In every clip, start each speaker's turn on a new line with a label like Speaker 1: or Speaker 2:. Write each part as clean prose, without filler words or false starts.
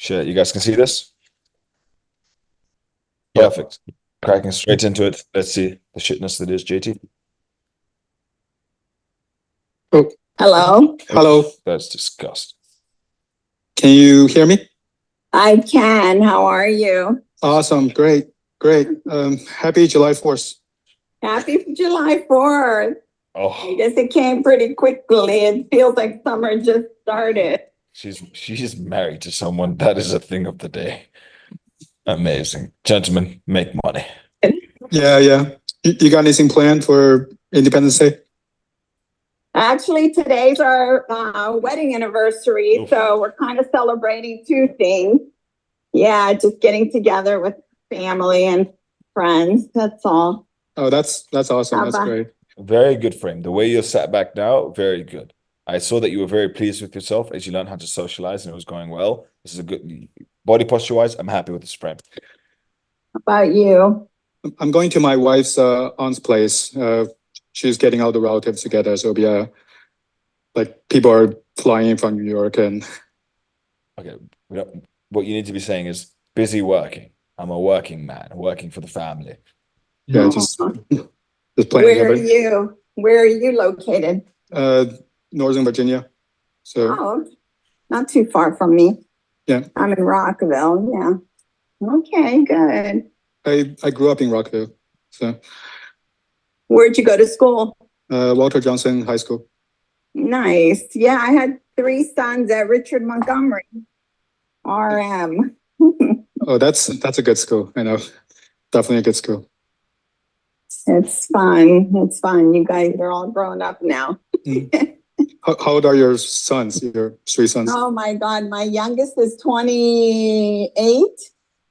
Speaker 1: Shit, you guys can see this?
Speaker 2: Yeah.
Speaker 1: Perfect. Cracking straight into it. Let's see the shitness that is JT.
Speaker 2: Oh,
Speaker 3: Hello,
Speaker 2: hello.
Speaker 1: That's disgusting.
Speaker 2: Can you hear me?
Speaker 3: I can. How are you?
Speaker 2: Awesome. Great. Great. Happy July 4th.
Speaker 3: Happy July 4th. I
Speaker 1: Oh,
Speaker 3: guess it came pretty quickly. It feels like summer just started.
Speaker 1: she's married to someone. That is a thing of the day. Amazing. Gentlemen, make money.
Speaker 2: Yeah, yeah. You got anything planned for Independence Day?
Speaker 3: Actually, today's our wedding anniversary,
Speaker 1: Oof.
Speaker 3: so we're kind of celebrating two things. Yeah, just getting together with family and friends. That's all.
Speaker 2: Oh, that's awesome.
Speaker 3: How
Speaker 2: That's
Speaker 3: about-
Speaker 2: great.
Speaker 1: Very good frame. The way you're sat back now, very good. I saw that you were very pleased with yourself as you learned how to socialize and it was going well. This is a good body posture wise. I'm happy with this frame.
Speaker 3: How about you?
Speaker 2: I'm going to my wife's aunt's place. She's getting all the relatives together. So it'll be like people are flying in from New York and
Speaker 1: Okay. What you need to be saying is busy working. I'm a working man, working for the family.
Speaker 2: yeah, just planning
Speaker 3: Where are
Speaker 2: everything.
Speaker 3: you? Where are you located?
Speaker 2: Northern Virginia. So
Speaker 3: Oh, not too far from me.
Speaker 2: yeah,
Speaker 3: I'm in Rockville. Yeah. Okay, good.
Speaker 2: I grew up in Rockville. So
Speaker 3: Where'd you go to school?
Speaker 2: Walter Johnson High School.
Speaker 3: Nice. Yeah, I had three sons at Richard Montgomery, RM.
Speaker 2: Oh, that's a good school. I know. Definitely a good school.
Speaker 3: It's fun. It's fun. You guys are all grown up now.
Speaker 2: How old are your sons, your three sons?
Speaker 3: Oh my God. My youngest is 28,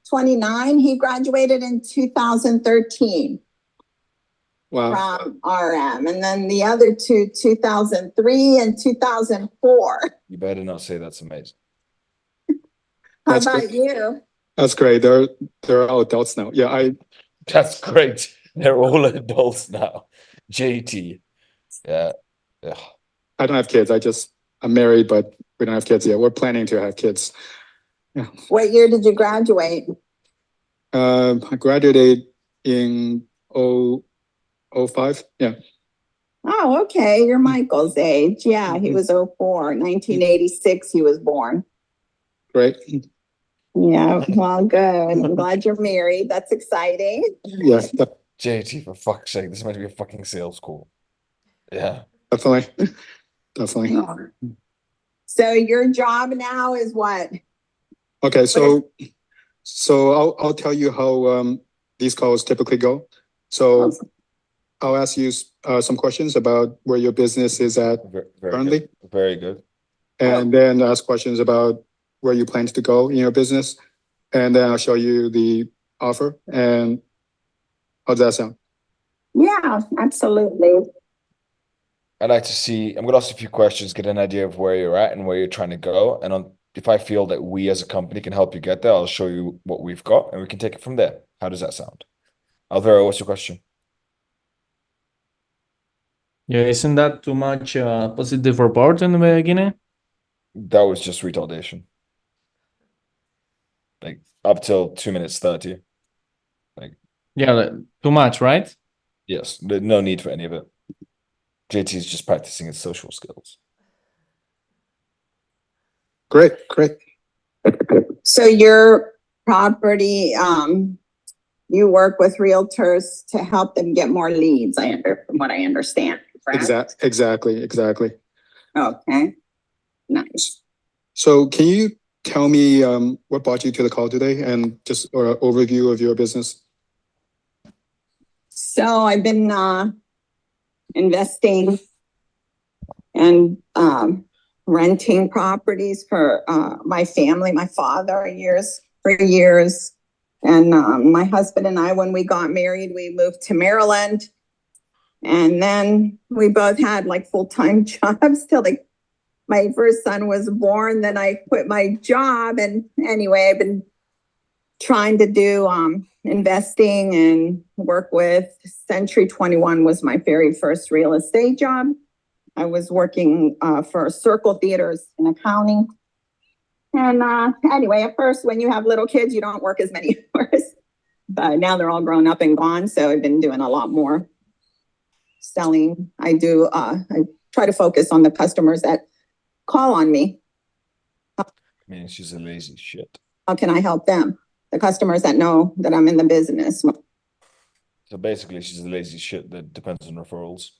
Speaker 3: 29. He graduated in 2013
Speaker 2: Wow.
Speaker 3: from RM. And then the other two, 2003 and 2004.
Speaker 1: You better not say that's amazing.
Speaker 3: How
Speaker 2: That's
Speaker 3: about
Speaker 2: great.
Speaker 3: you?
Speaker 2: That's great. They're all adults now. Yeah,
Speaker 1: That's great. They're all adults now. JT. Yeah. Ugh.
Speaker 2: I don't have kids. I'm married, but we don't have kids yet. We're planning to have kids.
Speaker 3: What year did you graduate?
Speaker 2: I graduated in 05. Yeah.
Speaker 3: Oh, okay. You're Michael's age. Yeah, he was 04. 1986, he was born.
Speaker 2: Great.
Speaker 3: Yeah, well, good. I'm glad you're married. That's exciting.
Speaker 2: Yeah,
Speaker 1: JT, for fuck's sake, this might be a fucking sales call. Yeah.
Speaker 2: definitely. Definitely.
Speaker 3: So your job now is what?
Speaker 2: Okay, so I'll tell you how these calls typically go. So I'll ask you some questions about where your business is at
Speaker 1: Very
Speaker 2: currently,
Speaker 1: good. Very good.
Speaker 2: and then ask questions about where you plan to go in your business, and then I'll show you the offer. And how does that sound?
Speaker 3: Yeah, absolutely.
Speaker 1: I'd like to see, I'm going to ask a few questions, get an idea of where you're at and where you're trying to go. And if I feel that we as a company can help you get there, I'll show you what we've got and we can take it from there. How does that sound? Alvaro, what's your question?
Speaker 4: Yeah, isn't that too much positive report in the beginning?
Speaker 1: That was just retardation. Like up till 2 minutes 30.
Speaker 4: Yeah, too much, right?
Speaker 1: Yes, no need for any of it. JT is just practicing his social skills.
Speaker 2: Great, great.
Speaker 3: So your property, you work with realtors to help them get more leads, from what I understand. Correct?
Speaker 2: Exactly.
Speaker 3: Okay. Nice.
Speaker 2: So can you tell me what brought you to the call today, and just an overview of your business?
Speaker 3: So I've been investing and renting properties for my family, my father, for years. And my husband and I, when we got married, we moved to Maryland. And then we both had like full-time jobs till my first son was born. Then I quit my job. And anyway, I've been trying to do investing and work with Century 21 was my very first real estate job. I was working for Circle Theaters in accounting. And anyway, at first, when you have little kids, you don't work as many hours. But now they're all grown up and gone. So I've been doing a lot more selling. I try to focus on the customers that call on me.
Speaker 1: I mean, she's a lazy shit.
Speaker 3: How can I help them? The customers that know that I'm in the business.
Speaker 1: So basically, she's a lazy shit that depends on referrals.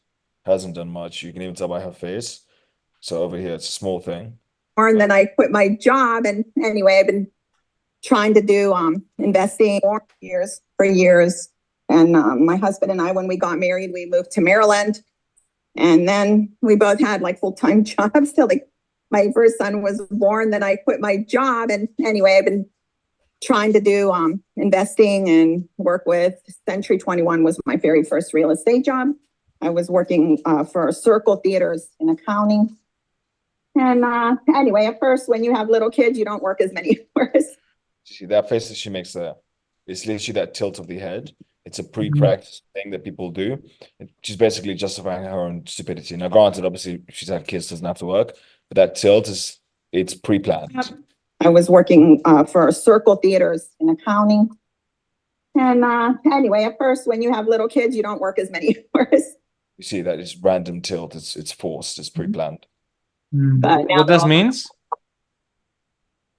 Speaker 1: Hasn't done much. You can even tell by her face. So over here, it's a small thing.
Speaker 3: And then I quit my job. And anyway, I've been trying to do investing for years. And my husband and I, when we got married, we moved to Maryland. And then we both had like full-time jobs till like my first son was born. Then I quit my job. And anyway, I've been trying to do investing and work with Century 21 was my very first real estate job. I was working for Circle Theaters in accounting. And anyway, at first, when you have little kids, you don't work as many hours.
Speaker 1: See that face that she makes there? It's literally that tilt of the head. It's a pre-practice thing that people do. She's basically justifying her own stupidity. Now, granted, obviously, she's had kids, doesn't have to work, but that tilt it's pre-planned.
Speaker 3: I was working for Circle Theaters in accounting. And anyway, at first, when you have little kids, you don't work as many hours.
Speaker 1: You see that it's random tilt. It's forced. It's pre-planned.
Speaker 3: But
Speaker 4: What this means?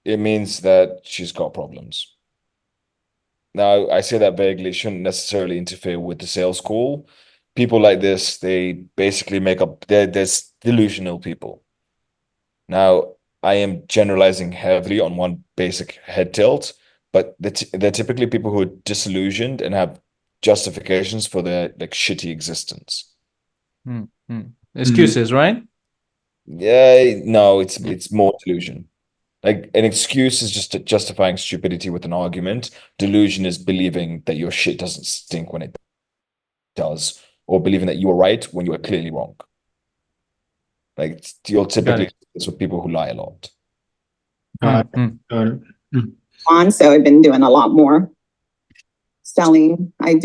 Speaker 1: It means that she's got problems. Now, I say that vaguely, shouldn't necessarily interfere with the sales call. People like this, they basically make up, they're delusional people. Now, I am generalizing heavily on one basic head tilt, but they're typically people who are disillusioned and have justifications for their like shitty existence.
Speaker 4: Excuses, right?
Speaker 1: Yeah, no, it's more delusion. Like an excuse is just justifying stupidity with an argument. Delusion is believing that your shit doesn't stink when it does, or believing that you were right when you were clearly wrong. Like you'll typically it's with people who lie a lot.
Speaker 3: So I've been doing a lot more selling. I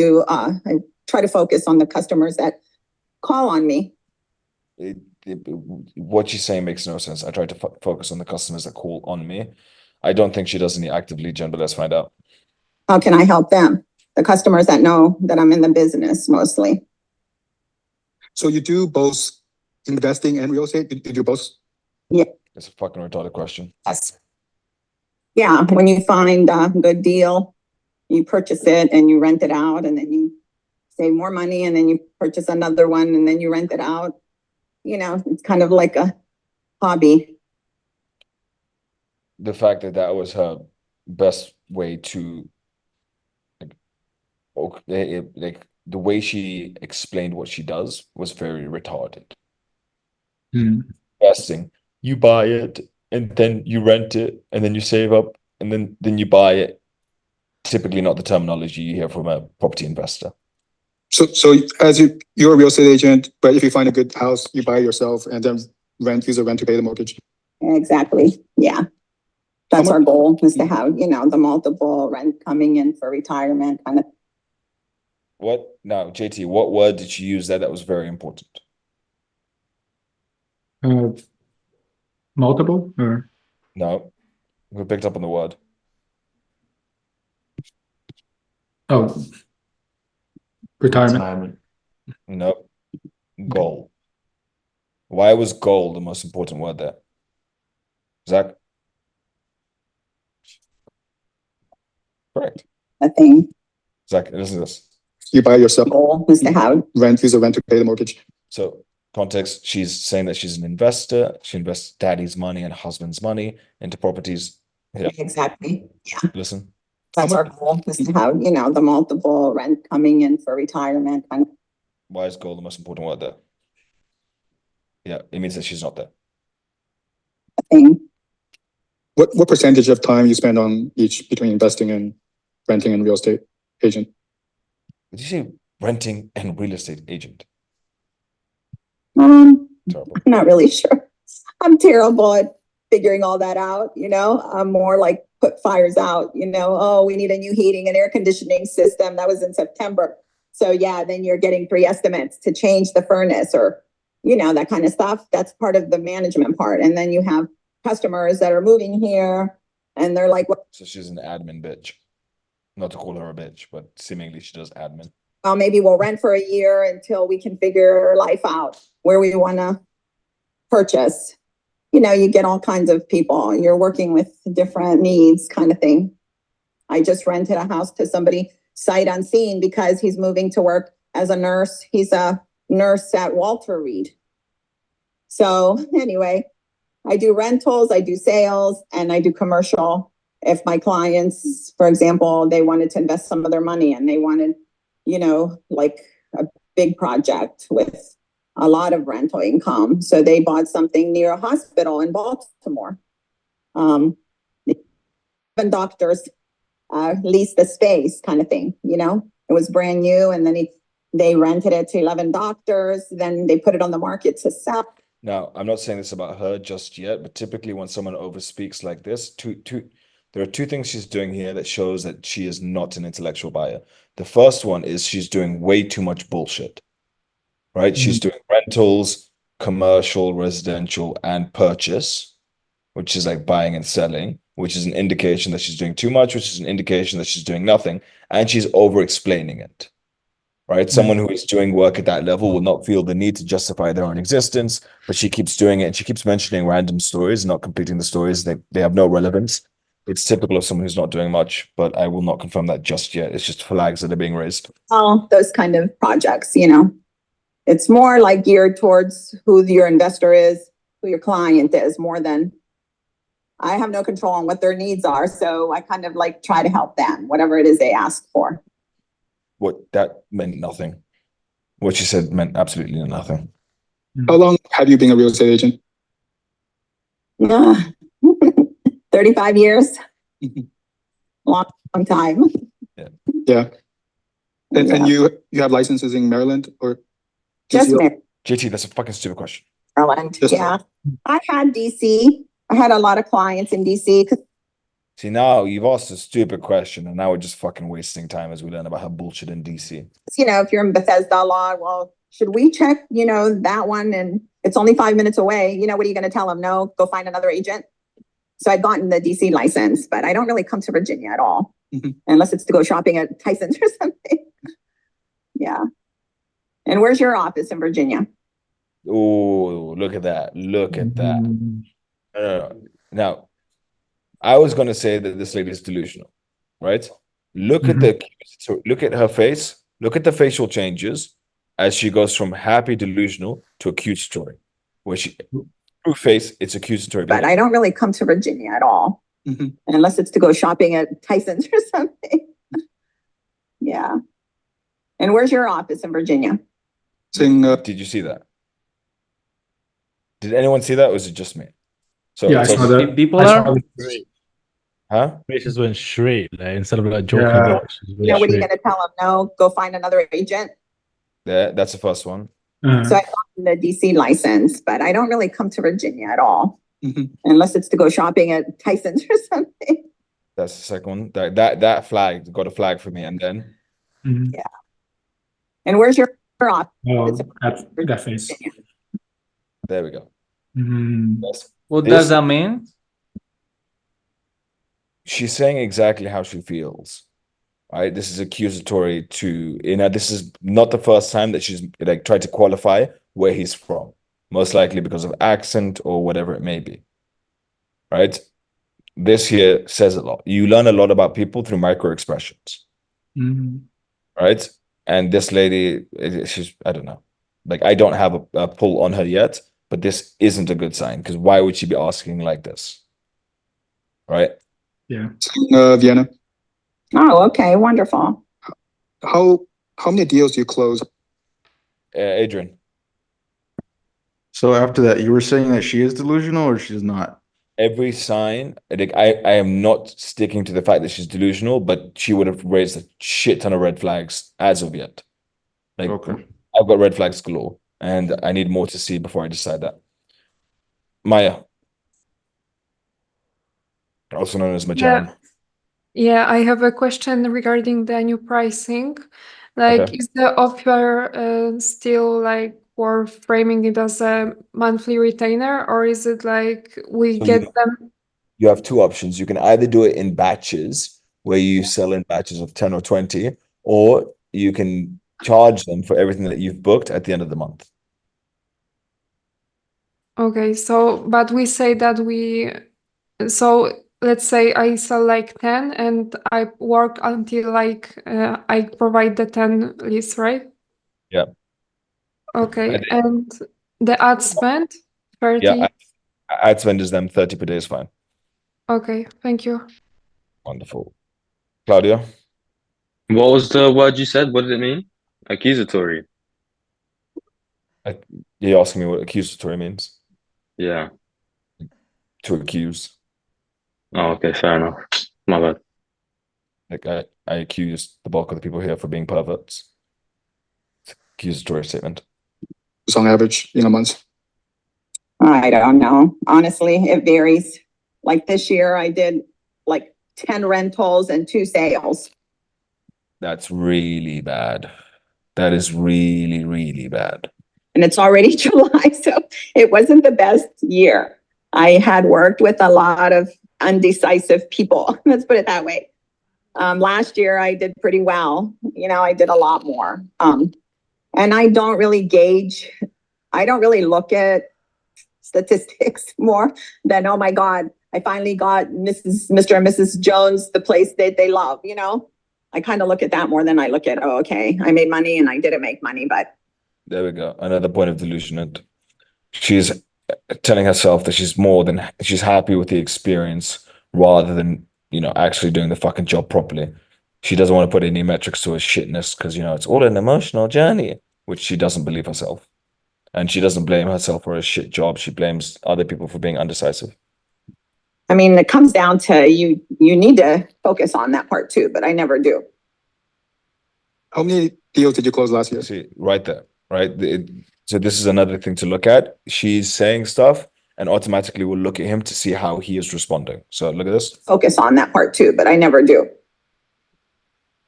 Speaker 3: try to focus on the customers that call on me.
Speaker 1: What she's saying makes no sense. I try to focus on the customers that call on me. I don't think she does any active lead gen, but let's find out.
Speaker 3: How can I help them? The customers that know that I'm in the business mostly.
Speaker 2: So you do both investing and real estate? You do both?
Speaker 3: Yeah.
Speaker 1: It's a fucking retarded question.
Speaker 3: Yes. Yeah, when you find a good deal, you purchase it and you rent it out, and then you save more money, and then you purchase another one, and then you rent it out. You know, it's kind of like a hobby.
Speaker 1: The fact that that was her best way to like the way she explained what she does was very retarded. Investing, you buy it and then you rent it and then you save up and then you buy it. Typically not the terminology you hear from a property investor.
Speaker 2: So as you're a real estate agent, but if you find a good house, you buy it yourself and then use the rent to pay the mortgage.
Speaker 3: Exactly. Yeah. That's our goal, is to have, the multiple rent coming in for retirement kind of.
Speaker 1: What now, JT, what word did you use there that was very important?
Speaker 2: Multiple or
Speaker 1: No, we picked up on the word.
Speaker 2: oh, retirement.
Speaker 1: No, goal. Why was goal the most important word there? Zach? Correct.
Speaker 3: A thing.
Speaker 1: Zach, listen to this.
Speaker 2: You buy yourself.
Speaker 3: Goal is to have
Speaker 2: use the rent to pay the mortgage.
Speaker 1: So context, she's saying that she's an investor. She invests daddy's money and husband's money into properties. Yeah.
Speaker 3: Exactly. Yeah.
Speaker 1: Listen.
Speaker 3: That's our goal, is to have, the multiple rent coming in for retirement kind of.
Speaker 1: Why is goal the most important word there? Yeah, it means that she's not there.
Speaker 3: A thing.
Speaker 2: What percentage of time you spend on each between investing and renting and real estate agent?
Speaker 1: Did you say renting and real estate agent?
Speaker 3: Terrible. I'm not really sure. I'm terrible at figuring all that out. I'm more like put fires out, oh, we need a new heating and air conditioning system. That was in September. So yeah, then you're getting 3 estimates to change the furnace or, that kind of stuff. That's part of the management part. And then you have customers that are moving here and they're like,
Speaker 1: So she's an admin bitch. Not to call her a bitch, but seemingly she does admin.
Speaker 3: well, maybe we'll rent for a year until we can figure life out where we want to purchase. You know, you get all kinds of people. You're working with different needs kind of thing. I just rented a house to somebody sight unseen because he's moving to work as a nurse. He's a nurse at Walter Reed. So anyway, I do rentals, I do sales, and I do commercial. If my clients, for example, they wanted to invest some of their money and they wanted, you know, like a big project with a lot of rental income. So they bought something near a hospital in Baltimore. 11 doctors leased the space kind of thing, you know? It was brand new, and then they rented it to 11 doctors. Then they put it on the market to sell.
Speaker 1: Now, I'm not saying this about her just yet, but typically when someone overspeaks like this, there are two things she's doing here that shows that she is not an intellectual buyer. The first one is she's doing way too much bullshit, right? She's doing rentals, commercial, residential, and purchase, which is like buying and selling, which is an indication that she's doing too much, which is an indication that she's doing nothing, and she's over-explaining it. Right? Someone who is doing work at that level will not feel the need to justify their own existence, but she keeps doing it and she keeps mentioning random stories, not completing the stories. They have no relevance. It's typical of someone who's not doing much, but I will not confirm that just yet. It's just flags that are being raised.
Speaker 3: All those kind of projects, you know. It's more like geared towards who your investor is, who your client is, more than I have no control on what their needs are. So I kind of like try to help them, whatever it is they ask for.
Speaker 1: What that meant nothing. What she said meant absolutely nothing.
Speaker 2: How long have you been a real estate agent?
Speaker 3: 35 years. long time.
Speaker 2: Yeah. And you have licenses in Maryland or
Speaker 3: just
Speaker 1: JT, that's a fucking stupid question.
Speaker 3: Maryland? Yeah. I had DC. I had a lot of clients in DC.
Speaker 1: See, now you've asked a stupid question, and now we're just fucking wasting time as we learn about how bullshit in DC.
Speaker 3: You know, if you're in Bethesda law, well, should we check, you know, that one? And it's only 5 minutes away. You know, what are you going to tell them? No, go find another agent. So I'd gotten the DC license, but I don't really come to Virginia at all, unless it's to go shopping at Tyson's or something. Yeah. And where's your office in Virginia?
Speaker 1: Oh, look at that. Look at that. No. Now, I was going to say that this lady is delusional, right? Look at look at her face. Look at the facial changes as she goes from happy delusional to accusatory, where she, through face, it's accusatory.
Speaker 3: But I don't really come to Virginia at all, unless it's to go shopping at Tyson's or something. Yeah. And where's your office in Virginia?
Speaker 1: Did you see that? Did anyone see that, or was it just me? So
Speaker 4: yeah, I saw that. People are.
Speaker 1: Huh?
Speaker 5: It just went straight, like, instead of like joking. Yeah.
Speaker 3: You know, what are you going to tell them? No, go find another agent.
Speaker 1: Yeah, that's the first one.
Speaker 3: So I got the DC license, but I don't really come to Virginia at all, unless it's to go shopping at Tyson's or something.
Speaker 1: That's the second one. That flag got a flag for me, and then
Speaker 3: yeah. And where's your office?
Speaker 4: Oh, that face.
Speaker 1: There we go.
Speaker 4: What does that mean?
Speaker 1: She's saying exactly how she feels, right? This is accusatory to, you know, this is not the first time that she's like tried to qualify where he's from, most likely because of accent or whatever it may be, right? This here says a lot. You learn a lot about people through micro expressions, right? And this lady, she's, I don't know, like I don't have a pull on her yet, but this isn't a good sign, because why would she be asking like this, right?
Speaker 4: Yeah.
Speaker 2: Vienna.
Speaker 3: Oh, okay, wonderful.
Speaker 2: How many deals do you close?
Speaker 1: Adrian.
Speaker 6: So after that, you were saying that she is delusional or she's not?
Speaker 1: Every sign, like I am not sticking to the fact that she's delusional, but she would have raised a shit ton of red flags as of yet. Like, okay. I've got red flags galore, and I need more to see before I decide that. Maya. Also known as Majan.
Speaker 7: Yeah, I have a question regarding the new pricing. Like, is the offer still like for framing it as a monthly retainer, or is it like we
Speaker 1: So
Speaker 7: get them?
Speaker 1: you have two options. You can either do it in batches, where you sell in batches of 10 or 20, or you can charge them for everything that you've booked at the end of the month.
Speaker 7: Okay, so but we say that so let's say I sell like 10 and I work until like I provide the 10 list, right?
Speaker 1: Yeah.
Speaker 7: Okay,
Speaker 1: And-
Speaker 7: and the ad spend 30.
Speaker 1: Yeah, ad spend is them 30 per day is fine.
Speaker 7: Okay, thank you.
Speaker 1: Wonderful. Claudio?
Speaker 8: What was the word you said? What did it mean? Accusatory.
Speaker 1: You're asking me what accusatory means?
Speaker 8: Yeah.
Speaker 1: To accuse.
Speaker 8: Oh, okay, fair enough. My bad.
Speaker 1: Like I accuse the bulk of the people here for being perverts. Accusatory statement.
Speaker 2: It's on average in a month.
Speaker 3: I don't know. Honestly, it varies. Like this year, I did like 10 rentals and 2 sales.
Speaker 1: That's really bad. That is really, really bad.
Speaker 3: And it's already July, so it wasn't the best year. I had worked with a lot of undecisive people. Let's put it that way. Last year, I did pretty well. You know, I did a lot more. And I don't really look at statistics more than, oh my God, I finally got Mr. and Mrs. Jones the place that they love, you know? I kind of look at that more than I look at, oh, okay, I made money and I didn't make money, but
Speaker 1: There we go. Another point of delusionment. She's telling herself that she's happy with the experience rather than, actually doing the fucking job properly. She doesn't want to put any metrics to her shitness because, it's all an emotional journey, which she doesn't believe herself. And she doesn't blame herself for a shit job. She blames other people for being undecisive.
Speaker 3: I mean, it comes down to you need to focus on that part too, but I never do.
Speaker 2: How many deals did you close last year?
Speaker 1: See, right there, right? So this is another thing to look at. She's saying stuff and automatically we'll look at him to see how he is responding. So look at this.
Speaker 3: Focus on that part too, but I never do.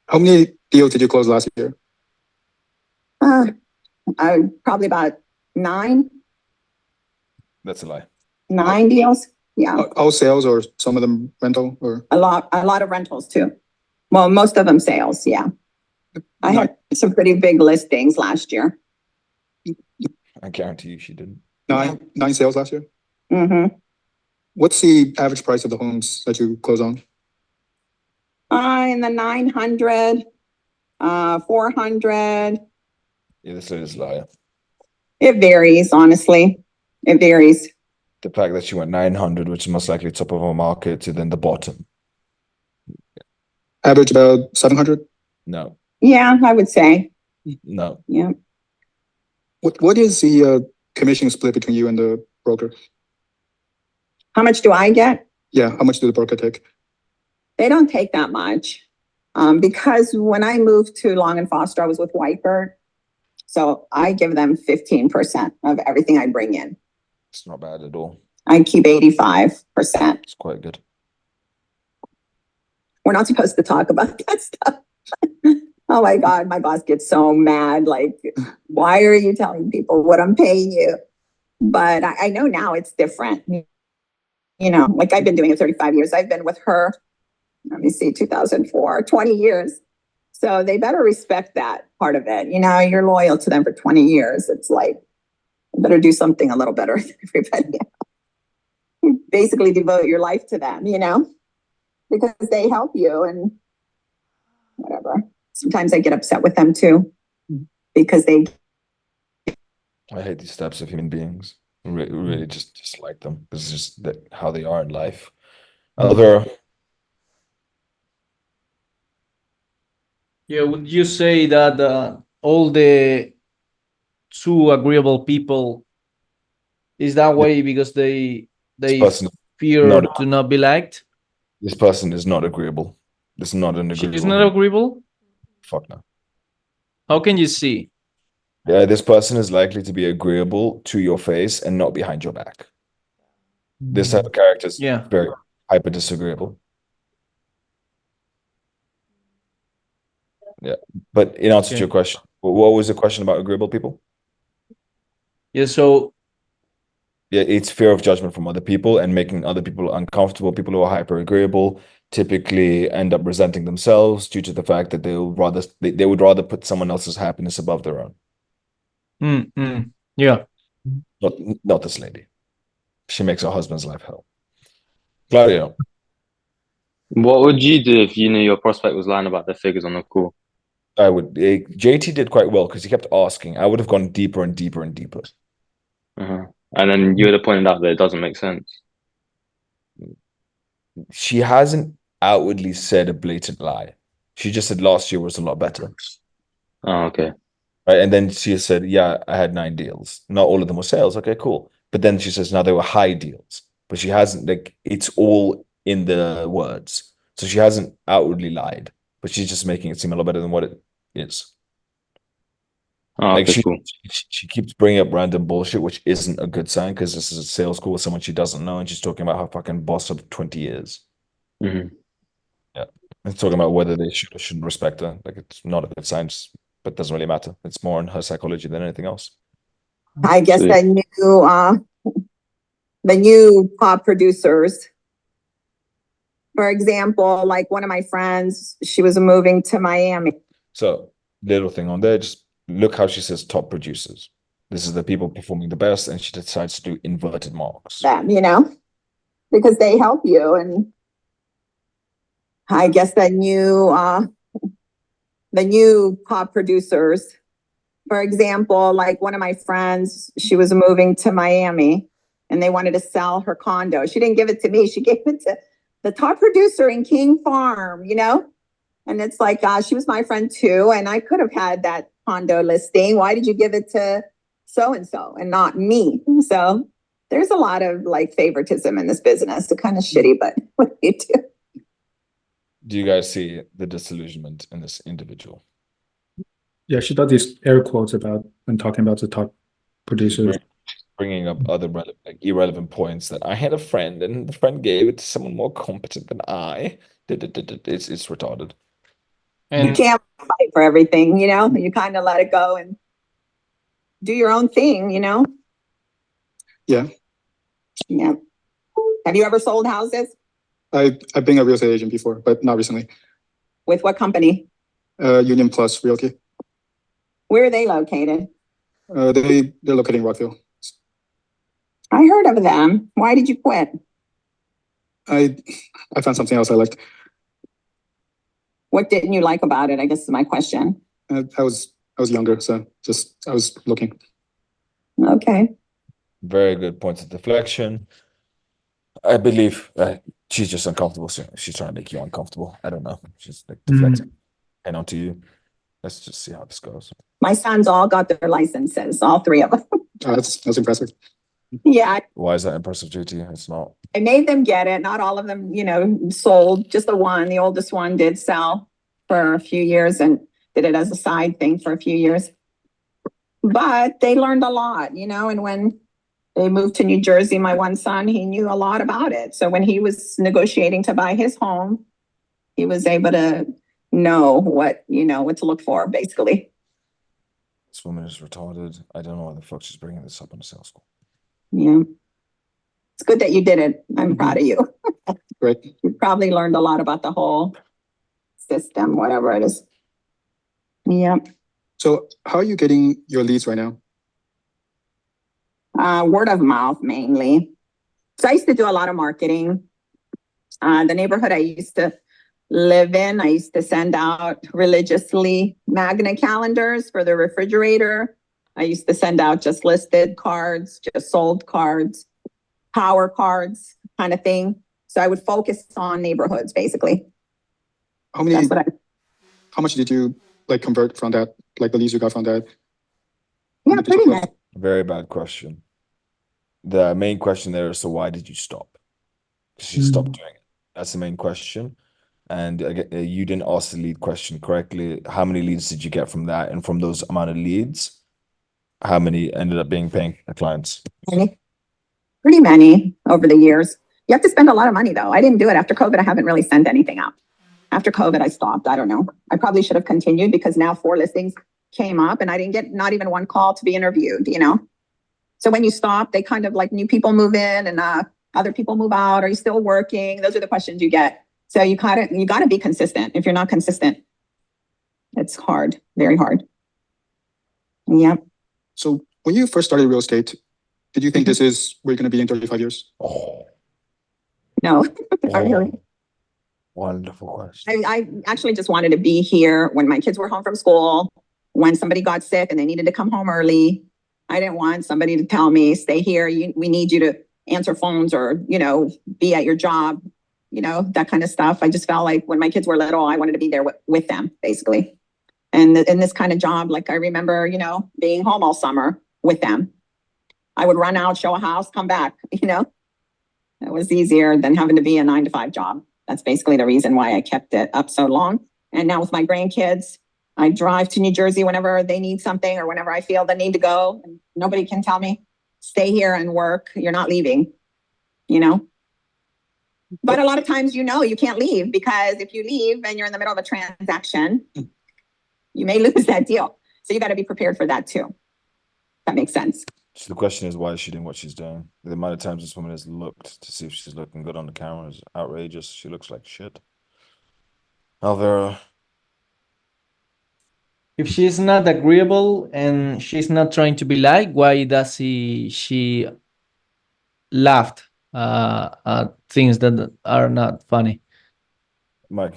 Speaker 2: How many deals did you close last year?
Speaker 3: Probably about 9.
Speaker 1: That's a lie.
Speaker 3: 9 deals. Yeah.
Speaker 2: All sales or some of them rental or?
Speaker 3: A lot of rentals too. Well, most of them sales. Yeah. I had some pretty big listings last year.
Speaker 1: I guarantee you she didn't.
Speaker 2: Nine sales last year?
Speaker 3: Mm-hmm.
Speaker 2: What's the average price of the homes that you close on?
Speaker 3: In the 900, 400.
Speaker 1: Yeah, this is a liar.
Speaker 3: It varies, honestly. It varies.
Speaker 1: The fact that she went 900, which is most likely top of her market, to then the bottom.
Speaker 2: Average about 700?
Speaker 1: No,
Speaker 3: Yeah, I would say.
Speaker 1: no.
Speaker 3: Yeah.
Speaker 2: What is the commission split between you and the broker?
Speaker 3: How much do I get?
Speaker 2: Yeah, how much do the broker take?
Speaker 3: They don't take that much. Because when I moved to Long and Foster, I was with Whitebird. So I give them 15% of everything I bring in.
Speaker 1: It's not bad at all.
Speaker 3: I keep 85%.
Speaker 1: It's quite good.
Speaker 3: We're not supposed to talk about that stuff. Oh my God, my boss gets so mad. Like, why are you telling people what I'm paying you? But I know now it's different. You know, like I've been doing it 35 years. I've been with her, let me see, 2004, 20 years. So they better respect that part of it. You know, you're loyal to them for 20 years. It's like, you better do something a little better than everybody else. You basically devote your life to them, you know, because they help you and whatever. Sometimes I get upset with them too, because they.
Speaker 1: I hate these types of human beings. Really just dislike them. This is just how they are in life. Alvaro,
Speaker 4: Yeah, would you say that all the too agreeable people is that way because they
Speaker 1: person
Speaker 4: fear
Speaker 1: not-
Speaker 4: to not be liked?
Speaker 1: this person is not agreeable. This is not an agreeable.
Speaker 4: She's not agreeable?
Speaker 1: Fuck no.
Speaker 4: How can you see?
Speaker 1: Yeah, this person is likely to be agreeable to your face and not behind your back. This type of character is
Speaker 4: Yeah.
Speaker 1: very hyper disagreeable. Yeah, but in answer to your question, what was the question about agreeable people?
Speaker 4: Yeah, so
Speaker 1: Yeah, it's fear of judgment from other people and making other people uncomfortable. People who are hyper agreeable typically end up resenting themselves due to the fact that they would rather put someone else's happiness above their own.
Speaker 4: yeah.
Speaker 1: Not this lady. She makes her husband's life hell. Claudio,
Speaker 8: What would you do if you knew your prospect was lying about the figures on the call?
Speaker 1: I would. JT did quite well because he kept asking. I would have gone deeper and deeper and deeper.
Speaker 8: And then you would have pointed out that it doesn't make sense.
Speaker 1: She hasn't outwardly said a blatant lie. She just said last year was a lot better.
Speaker 8: Oh, okay.
Speaker 1: Right. And then she said, yeah, I had 9 deals. Not all of them were sales. Okay, cool. But then she says, now they were high deals. But she hasn't, like, it's all in the words. So she hasn't outwardly lied, but she's just making it seem a lot better than what it is.
Speaker 8: Oh,
Speaker 1: Like
Speaker 8: okay, cool.
Speaker 1: she keeps bringing up random bullshit, which isn't a good sign because this is a sales call with someone she doesn't know, and she's talking about her fucking boss of 20 years.
Speaker 8: hmm
Speaker 1: Yeah. And talking about whether they should or shouldn't respect her. Like, it's not a good sign, but it doesn't really matter. It's more in her psychology than anything else.
Speaker 3: I guess
Speaker 8: Sweet.
Speaker 3: the new pop producers. For example, like one of my friends, she was moving to Miami.
Speaker 1: So, little thing on there, just look how she says top producers. This is the people performing the best, and she decides to do inverted marks.
Speaker 3: Them, because they help you. And I guess the new pop producers. For example, like one of my friends, she was moving to Miami and they wanted to sell her condo. She didn't give it to me. She gave it to the top producer in King Farm, And it's like, she was my friend too. And I could have had that condo listing. Why did you give it to so-and-so and not me? So there's a lot of like favoritism in this business. It's kind of shitty, but what do you do?
Speaker 1: Do you guys see the disillusionment in this individual?
Speaker 2: Yeah, she does these air quotes about when talking about the top producers.
Speaker 1: Bringing up other irrelevant points that I had a friend and the friend gave it to someone more competent than I. It's retarded.
Speaker 3: You can't fight for everything, You kind of let it go and do your own thing,
Speaker 2: Yeah.
Speaker 3: Yeah. Have you ever sold houses?
Speaker 2: I've been a real estate agent before, but not recently.
Speaker 3: With what company?
Speaker 2: Union Plus Realty.
Speaker 3: Where are they located?
Speaker 2: They're located in Rockville.
Speaker 3: I heard of them. Why did you quit?
Speaker 2: I found something else I liked.
Speaker 3: What didn't you like about it? I guess is my question.
Speaker 2: I was younger, so I was looking.
Speaker 3: Okay.
Speaker 1: Very good points of deflection. I believe she's just uncomfortable. So she's trying to make you uncomfortable. I don't know. She's like deflecting and onto you. Let's just see how this goes.
Speaker 3: My sons all got their licenses, all three of them.
Speaker 2: Oh, that's impressive.
Speaker 3: Yeah.
Speaker 1: Why is that impressive, JT? It's not.
Speaker 3: I made them get it. Not all of them, sold. Just the one. The oldest one did sell for a few years and did it as a side thing for a few years. But they learned a lot, and when they moved to New Jersey, my one son, he knew a lot about it. So when he was negotiating to buy his home, he was able to know what to look for, basically.
Speaker 1: This woman is retarded. I don't know why the fuck she's bringing this up on a sales call.
Speaker 3: Yeah. It's good that you did it. I'm proud of you.
Speaker 2: Great.
Speaker 3: You probably learned a lot about the whole system, whatever it is. Yeah.
Speaker 2: So how are you getting your leads right now?
Speaker 3: Word of mouth mainly. So I used to do a lot of marketing. The neighborhood I used to live in, I used to send out religiously magnet calendars for the refrigerator. I used to send out just listed cards, just sold cards, power cards kind of thing. So I would focus on neighborhoods basically.
Speaker 2: How much did you convert from that, like the leads you got from that?
Speaker 3: Yeah, pretty much.
Speaker 1: Very bad question. The main question there is, so why did you stop? She stopped doing it. That's the main question. And you didn't ask the lead question correctly. How many leads did you get from that? And from those amount of leads, how many ended up being paying clients?
Speaker 3: Pretty many over the years. You have to spend a lot of money though. I didn't do it after COVID. I haven't really sent anything out. After COVID, I stopped. I don't know. I probably should have continued because now 4 listings came up and I didn't get not even one call to be interviewed, So when you stop, they kind of like new people move in and other people move out. Are you still working? Those are the questions you get. So you gotta be consistent. If you're not consistent, it's hard, very hard. Yep.
Speaker 2: So when you first started real estate, did you think this is where you're going to be in 35 years?
Speaker 3: No, not really.
Speaker 1: Wonderful question.
Speaker 3: I actually just wanted to be here when my kids were home from school, when somebody got sick and they needed to come home early. I didn't want somebody to tell me, stay here. We need you to answer phones or, be at your job, that kind of stuff. I just felt like when my kids were little, I wanted to be there with them, basically. And in this kind of job, like I remember, being home all summer with them. I would run out, show a house, come back, It was easier than having to be a 9-to-5 job. That's basically the reason why I kept it up so long. And now with my grandkids, I drive to New Jersey whenever they need something or whenever I feel the need to go. And nobody can tell me, stay here and work. You're not leaving, But a lot of times, you can't leave because if you leave and you're in the middle of a transaction, you may lose that deal. So you got to be prepared for that too. That makes sense.
Speaker 1: So the question is, why is she doing what she's doing? The amount of times this woman has looked to see if she's looking good on the camera is outrageous. She looks like shit. Alvera.
Speaker 4: If she's not agreeable and she's not trying to be like, why does she laughed at things that are not funny?
Speaker 1: My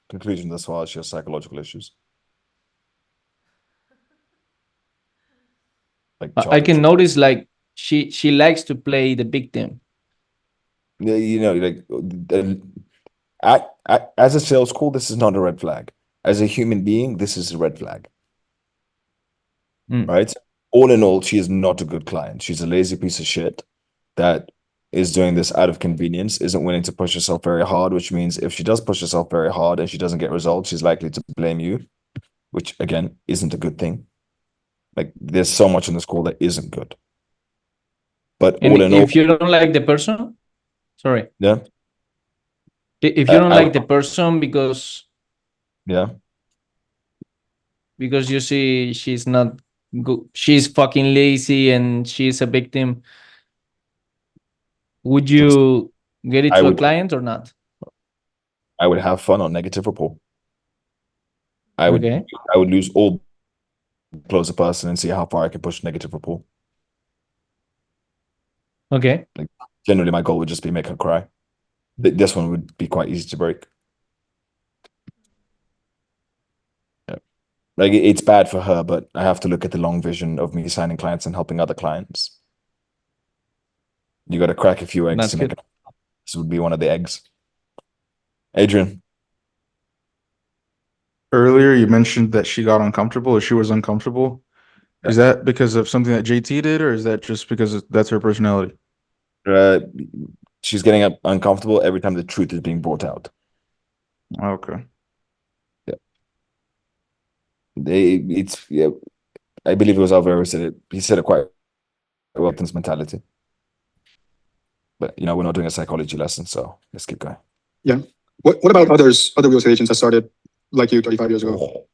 Speaker 1: conclusion thus far is she has psychological issues. Like
Speaker 4: I can notice like she likes to play the victim.
Speaker 1: Yeah, as a sales call, this is not a red flag. As a human being, this is a red flag. Right? All in all, she is not a good client. She's a lazy piece of shit that is doing this out of convenience, isn't willing to push herself very hard, which means if she does push herself very hard and she doesn't get results, she's likely to blame you, which again isn't a good thing. Like there's so much in this call that isn't good. But
Speaker 4: And
Speaker 1: all in all,
Speaker 4: if you don't like the person, sorry.
Speaker 1: Yeah.
Speaker 4: If you don't like the person because you see she's not good, she's fucking lazy and she's a victim, would you get it to a client or not?
Speaker 1: I would have fun on negative rapport. I would lose all close a person and see how far I can push negative rapport.
Speaker 4: Okay.
Speaker 1: Like generally my goal would just be make her cry. This one would be quite easy to break. Yeah. Like it's bad for her, but I have to look at the long vision of me signing clients and helping other clients. You got to crack a few eggs to make it. This would be one of the eggs. Adrian.
Speaker 6: Earlier, you mentioned that she got uncomfortable or she was uncomfortable. Is that because of something that JT did, or is that just because that's her personality?
Speaker 1: She's getting uncomfortable every time the truth is being brought out.
Speaker 6: Okay.
Speaker 1: Yeah. I believe it was Alvaro who said it. He said it quite well, this mentality. But we're not doing a psychology lesson, so let's keep going.
Speaker 2: Yeah. What about other real estate agents that started like you 35 years ago?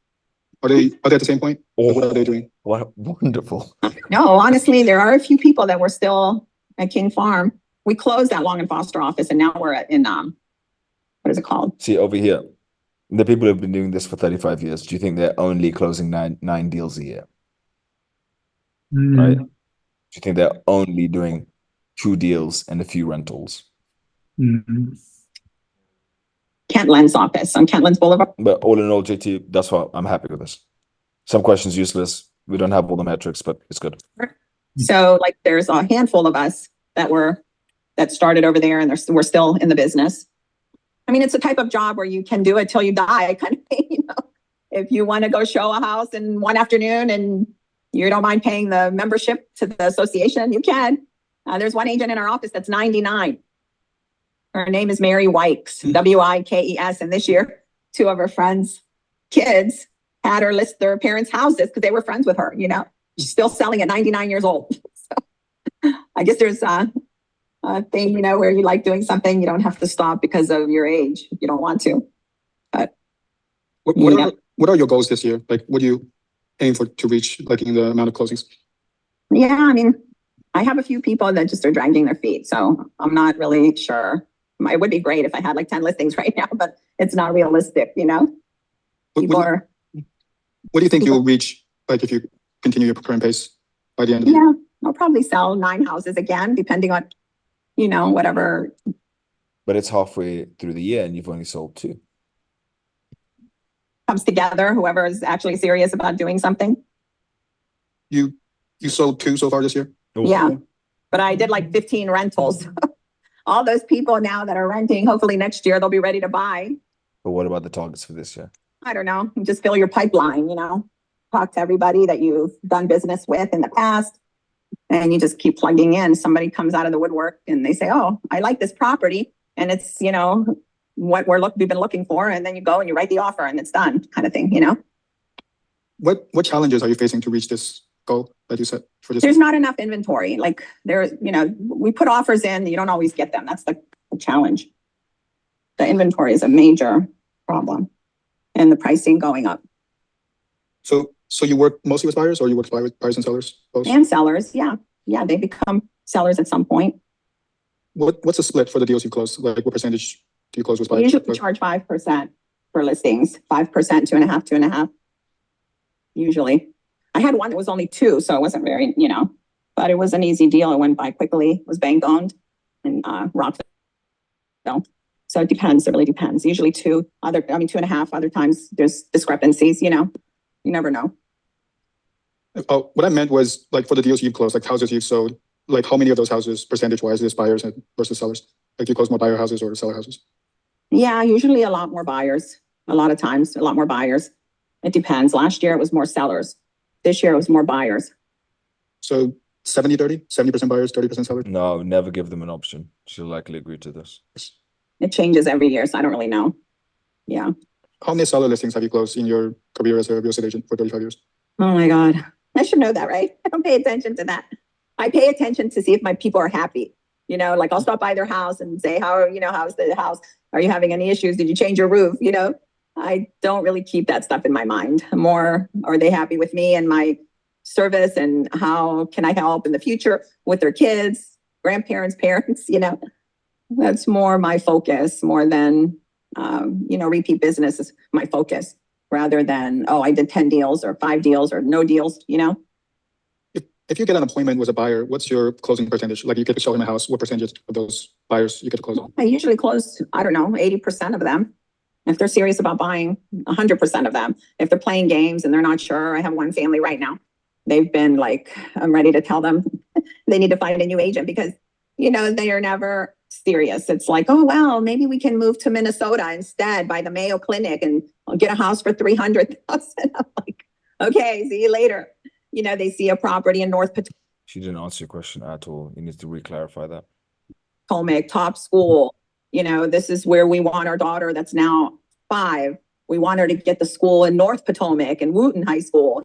Speaker 2: Are they at the same point? What are they doing?
Speaker 1: What wonderful.
Speaker 3: No, honestly, there are a few people that were still at King Farm. We closed that Long and Foster office, and now we're in what is it called?
Speaker 1: See over here, the people who have been doing this for 35 years. Do you think they're only closing nine deals a year? Right? Do you think they're only doing 2 deals and a few rentals?
Speaker 3: Kentland's office on Kentland's Boulevard.
Speaker 1: But all in all, JT, that's why I'm happy with this. Some questions useless. We don't have all the metrics, but it's good.
Speaker 3: So like there's a handful of us that started over there and we're still in the business. I mean, it's a type of job where you can do it till you die kind of thing, If you want to go show a house in one afternoon and you don't mind paying the membership to the association, you can. There's one agent in our office that's 99. Her name is Mary Wikes, Wikes. And this year, 2 of her friends' kids had her list their parents' houses because they were friends with her, She's still selling at 99 years old. So I guess there's a thing, where you like doing something, you don't have to stop because of your age if you don't want to. But
Speaker 2: what are your goals this year? Like, what do you aim to reach, like in the amount of closings?
Speaker 3: Yeah, I mean, I have a few people that just are dragging their feet, so I'm not really sure. It would be great if I had like 10 listings right now, but it's not realistic, you know?
Speaker 2: What do you think you'll reach, like if you continue your current pace by the end of the year?
Speaker 3: Yeah, I'll probably sell 9 houses again, depending on, you know, whatever.
Speaker 1: But it's halfway through the year and you've only sold 2.
Speaker 3: Comes together, whoever is actually serious about doing something.
Speaker 2: You sold 2 so far this year?
Speaker 3: Yeah, but I did like 15 rentals. All those people now that are renting, hopefully next year they'll be ready to buy.
Speaker 1: But what about the targets for this year?
Speaker 3: I don't know, just fill your pipeline, you know, talk to everybody that you've done business with in the past, and you just keep plugging in. Somebody comes out of the woodwork and they say, oh, I like this property, and it's, you know, what we've been looking for, and then you go and you write the offer and it's done, kind of thing, you know.
Speaker 2: What challenges are you facing to reach this goal that you set for this?
Speaker 3: There's not enough inventory. Like you know, we put offers in, you don't always get them. That's the challenge. The inventory is a major problem, and the pricing going up.
Speaker 2: So you work mostly with buyers, or you work with buyers and sellers both?
Speaker 3: And sellers, yeah, they become sellers at some point.
Speaker 2: What's the split for the deals you close? Like what percentage do you close with
Speaker 3: We
Speaker 2: buyers?
Speaker 3: usually charge 5% for listings, 5%, 2.5%. Usually. I had one that was only 2, so it wasn't very, you know, but it was an easy deal. It went by quickly. It was bank owned in Rockville. So it depends. It really depends. Usually 2.5. Other times there's discrepancies, you know. You never know.
Speaker 2: Oh, what I meant was like for the deals you've closed, like houses you've sold, like how many of those houses percentage-wise is buyers versus sellers? Like do you close more buyer houses or seller houses?
Speaker 3: Yeah, usually a lot more buyers. A lot of times, a lot more buyers. It depends. Last year it was more sellers. This year it was more buyers.
Speaker 2: So 70-30, 70% buyers, 30% sellers?
Speaker 1: No, never give them an option. She'll likely agree to this.
Speaker 3: It changes every year, so I don't really know. Yeah.
Speaker 2: How many seller listings have you closed in your career as a real estate agent for 35 years?
Speaker 3: Oh my God. I should know that, right? I don't pay attention to that. I pay attention to see if my people are happy. You know, like I'll stop by their house and say, how's the house? Are you having any issues? Did you change your roof? You know, I don't really keep that stuff in my mind. More, are they happy with me and my service, and how can I help in the future with their kids, grandparents, parents, you know? That's more my focus, more than, repeat business is my focus, rather than, oh, I did 10 deals or 5 deals or no deals, you know?
Speaker 2: If you get an appointment with a buyer, what's your closing percentage? Like you get to show them a house, what percentage of those buyers you get to close on?
Speaker 3: I usually close, 80% of them. If they're serious about buying, 100% of them. If they're playing games and they're not sure, I have one family right now. They've been like, I'm ready to tell them they need to find a new agent because, they are never serious. It's like, oh, well, maybe we can move to Minnesota instead by the Mayo Clinic and I'll get a house for $300,000. I'm like, okay, see you later. They see a property in North Potomac.
Speaker 1: She didn't answer your question at all. You need to re-clarify that.
Speaker 3: Potomac, top school. This is where we want our daughter that's now 5. We want her to get the school in North Potomac and Wooten High School,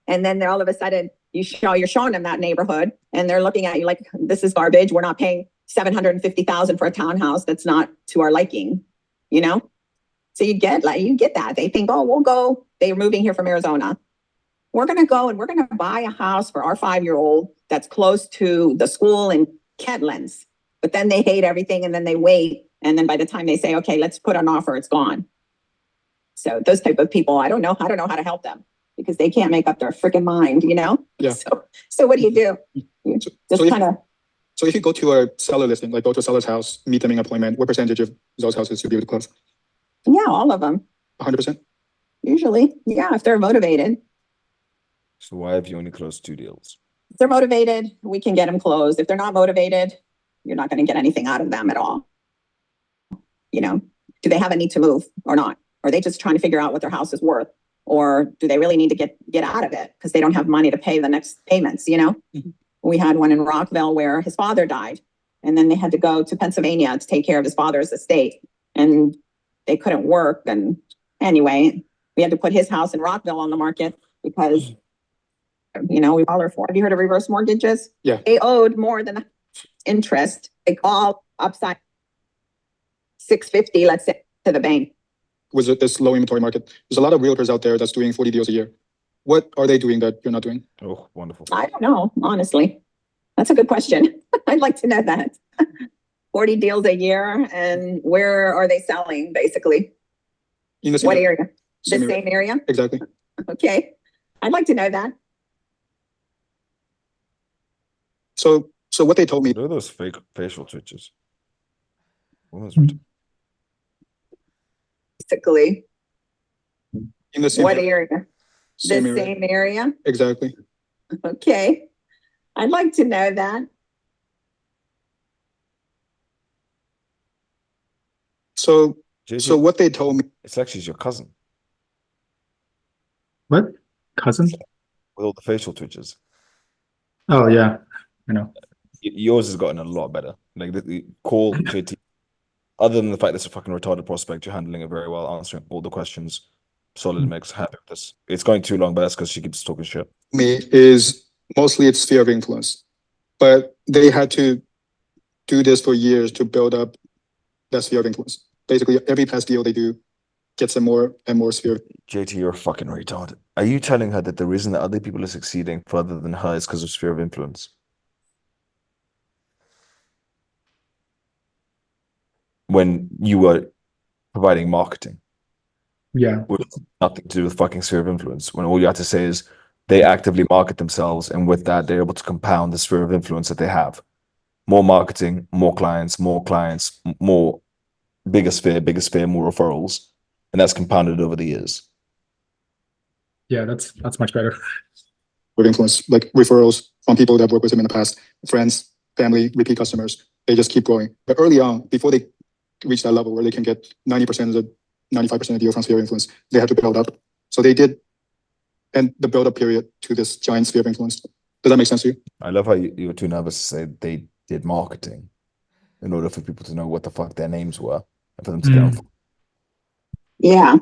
Speaker 3: and then all of a sudden you're showing them that neighborhood and they're looking at you like, this is garbage. We're not paying $750,000 for a townhouse that's not to our liking, So you get that. They think, oh, we'll go. They're moving here from Arizona. We're going to go and we're going to buy a house for our 5-year-old that's close to the school in Kentlands. But then they hate everything and then they wait. And then by the time they say, okay, let's put an offer, it's gone. So those type of people, I don't know how to help them because they can't make up their freaking mind,
Speaker 2: Yeah.
Speaker 3: So what do you do?
Speaker 2: So if you go to a seller listing, like go to a seller's house, meet them in an appointment, what percentage of those houses you'll be able to close?
Speaker 3: Yeah, all of them.
Speaker 2: 100%?
Speaker 3: Usually. Yeah, if they're motivated.
Speaker 1: So why have you only closed 2 deals?
Speaker 3: If they're motivated, we can get them closed. If they're not motivated, you're not going to get anything out of them at all. Do they have a need to move or not? Or are they just trying to figure out what their house is worth? Or do they really need to get out of it because they don't have money to pay the next payments,
Speaker 2: Mm-hmm.
Speaker 3: We had one in Rockville where his father died and then they had to go to Pennsylvania to take care of his father's estate and they couldn't work. And anyway, we had to put his house in Rockville on the market because, we all are for. Have you heard of reverse mortgages?
Speaker 2: Yeah.
Speaker 3: They owed more than the interest. They call upside $650, let's say, to the bank.
Speaker 2: With this low inventory market, there's a lot of realtors out there that's doing 40 deals a year. What are they doing that you're not doing?
Speaker 1: Oh, wonderful.
Speaker 3: I don't know, honestly. That's a good question. I'd like to know that. 40 deals a year, and where are they selling, basically?
Speaker 2: In the same
Speaker 3: What
Speaker 2: area.
Speaker 3: area? The same area?
Speaker 2: Exactly.
Speaker 3: Okay. I'd like to know that.
Speaker 2: So what they told me,
Speaker 1: What are those fake facial twitches? What was it?
Speaker 3: Basically,
Speaker 2: in the same
Speaker 3: what
Speaker 2: area.
Speaker 3: area?
Speaker 2: Same
Speaker 3: The
Speaker 2: area.
Speaker 3: same area?
Speaker 2: Exactly.
Speaker 3: Okay. I'd like to know that.
Speaker 2: So
Speaker 1: JT,
Speaker 2: what they told me.
Speaker 1: it's actually your cousin
Speaker 6: What? Cousin?
Speaker 1: with all the facial twitches.
Speaker 6: Oh yeah, I know.
Speaker 1: Yours has gotten a lot better. Like the call JT. Other than the fact that it's a fucking retarded prospect, you're handling it very well, answering all the questions. Solid mix. Happy with this. It's going too long, but that's because she keeps talking shit.
Speaker 2: Me is mostly its sphere of influence, but they had to do this for years to build up that sphere of influence. Basically, every past deal they do gets a more and more sphere.
Speaker 1: JT, you're a fucking retard. Are you telling her that the reason that other people are succeeding further than her is because of sphere of influence? When you were providing marketing,
Speaker 6: Yeah.
Speaker 1: which has nothing to do with fucking sphere of influence, when all you have to say is they actively market themselves, and with that, they're able to compound the sphere of influence that they have. More marketing, more clients, more bigger sphere, more referrals, and that's compounded over the years.
Speaker 6: Yeah, that's much better.
Speaker 2: With influence, like referrals from people that worked with him in the past, friends, family, repeat customers. They just keep growing. But early on, before they reach that level where they can get 90% of the 95% of the deal from sphere of influence, they had to build up. So they did, and the build up period to this giant sphere of influence. Does that make sense to you?
Speaker 1: I love how you were too nervous to say they did marketing in order for people to know what the fuck their names were and for them to get on.
Speaker 3: Yeah.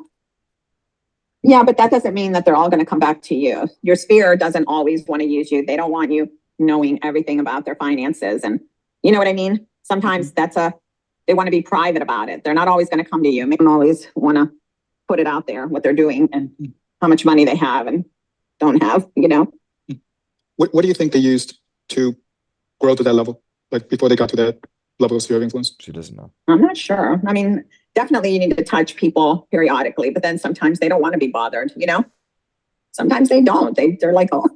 Speaker 3: Yeah, but that doesn't mean that they're all going to come back to you. Your sphere doesn't always want to use you. They don't want you knowing everything about their finances. And you know what I mean? Sometimes they want to be private about it. They're not always going to come to you. They don't always want to put it out there, what they're doing and how much money they have and don't have, you know?
Speaker 2: What do you think they used to grow to that level? Like before they got to that level of sphere of influence?
Speaker 1: She doesn't know.
Speaker 3: I'm not sure. I mean, definitely you need to touch people periodically, but then sometimes they don't want to be bothered, you know? Sometimes they don't. They're like, oh,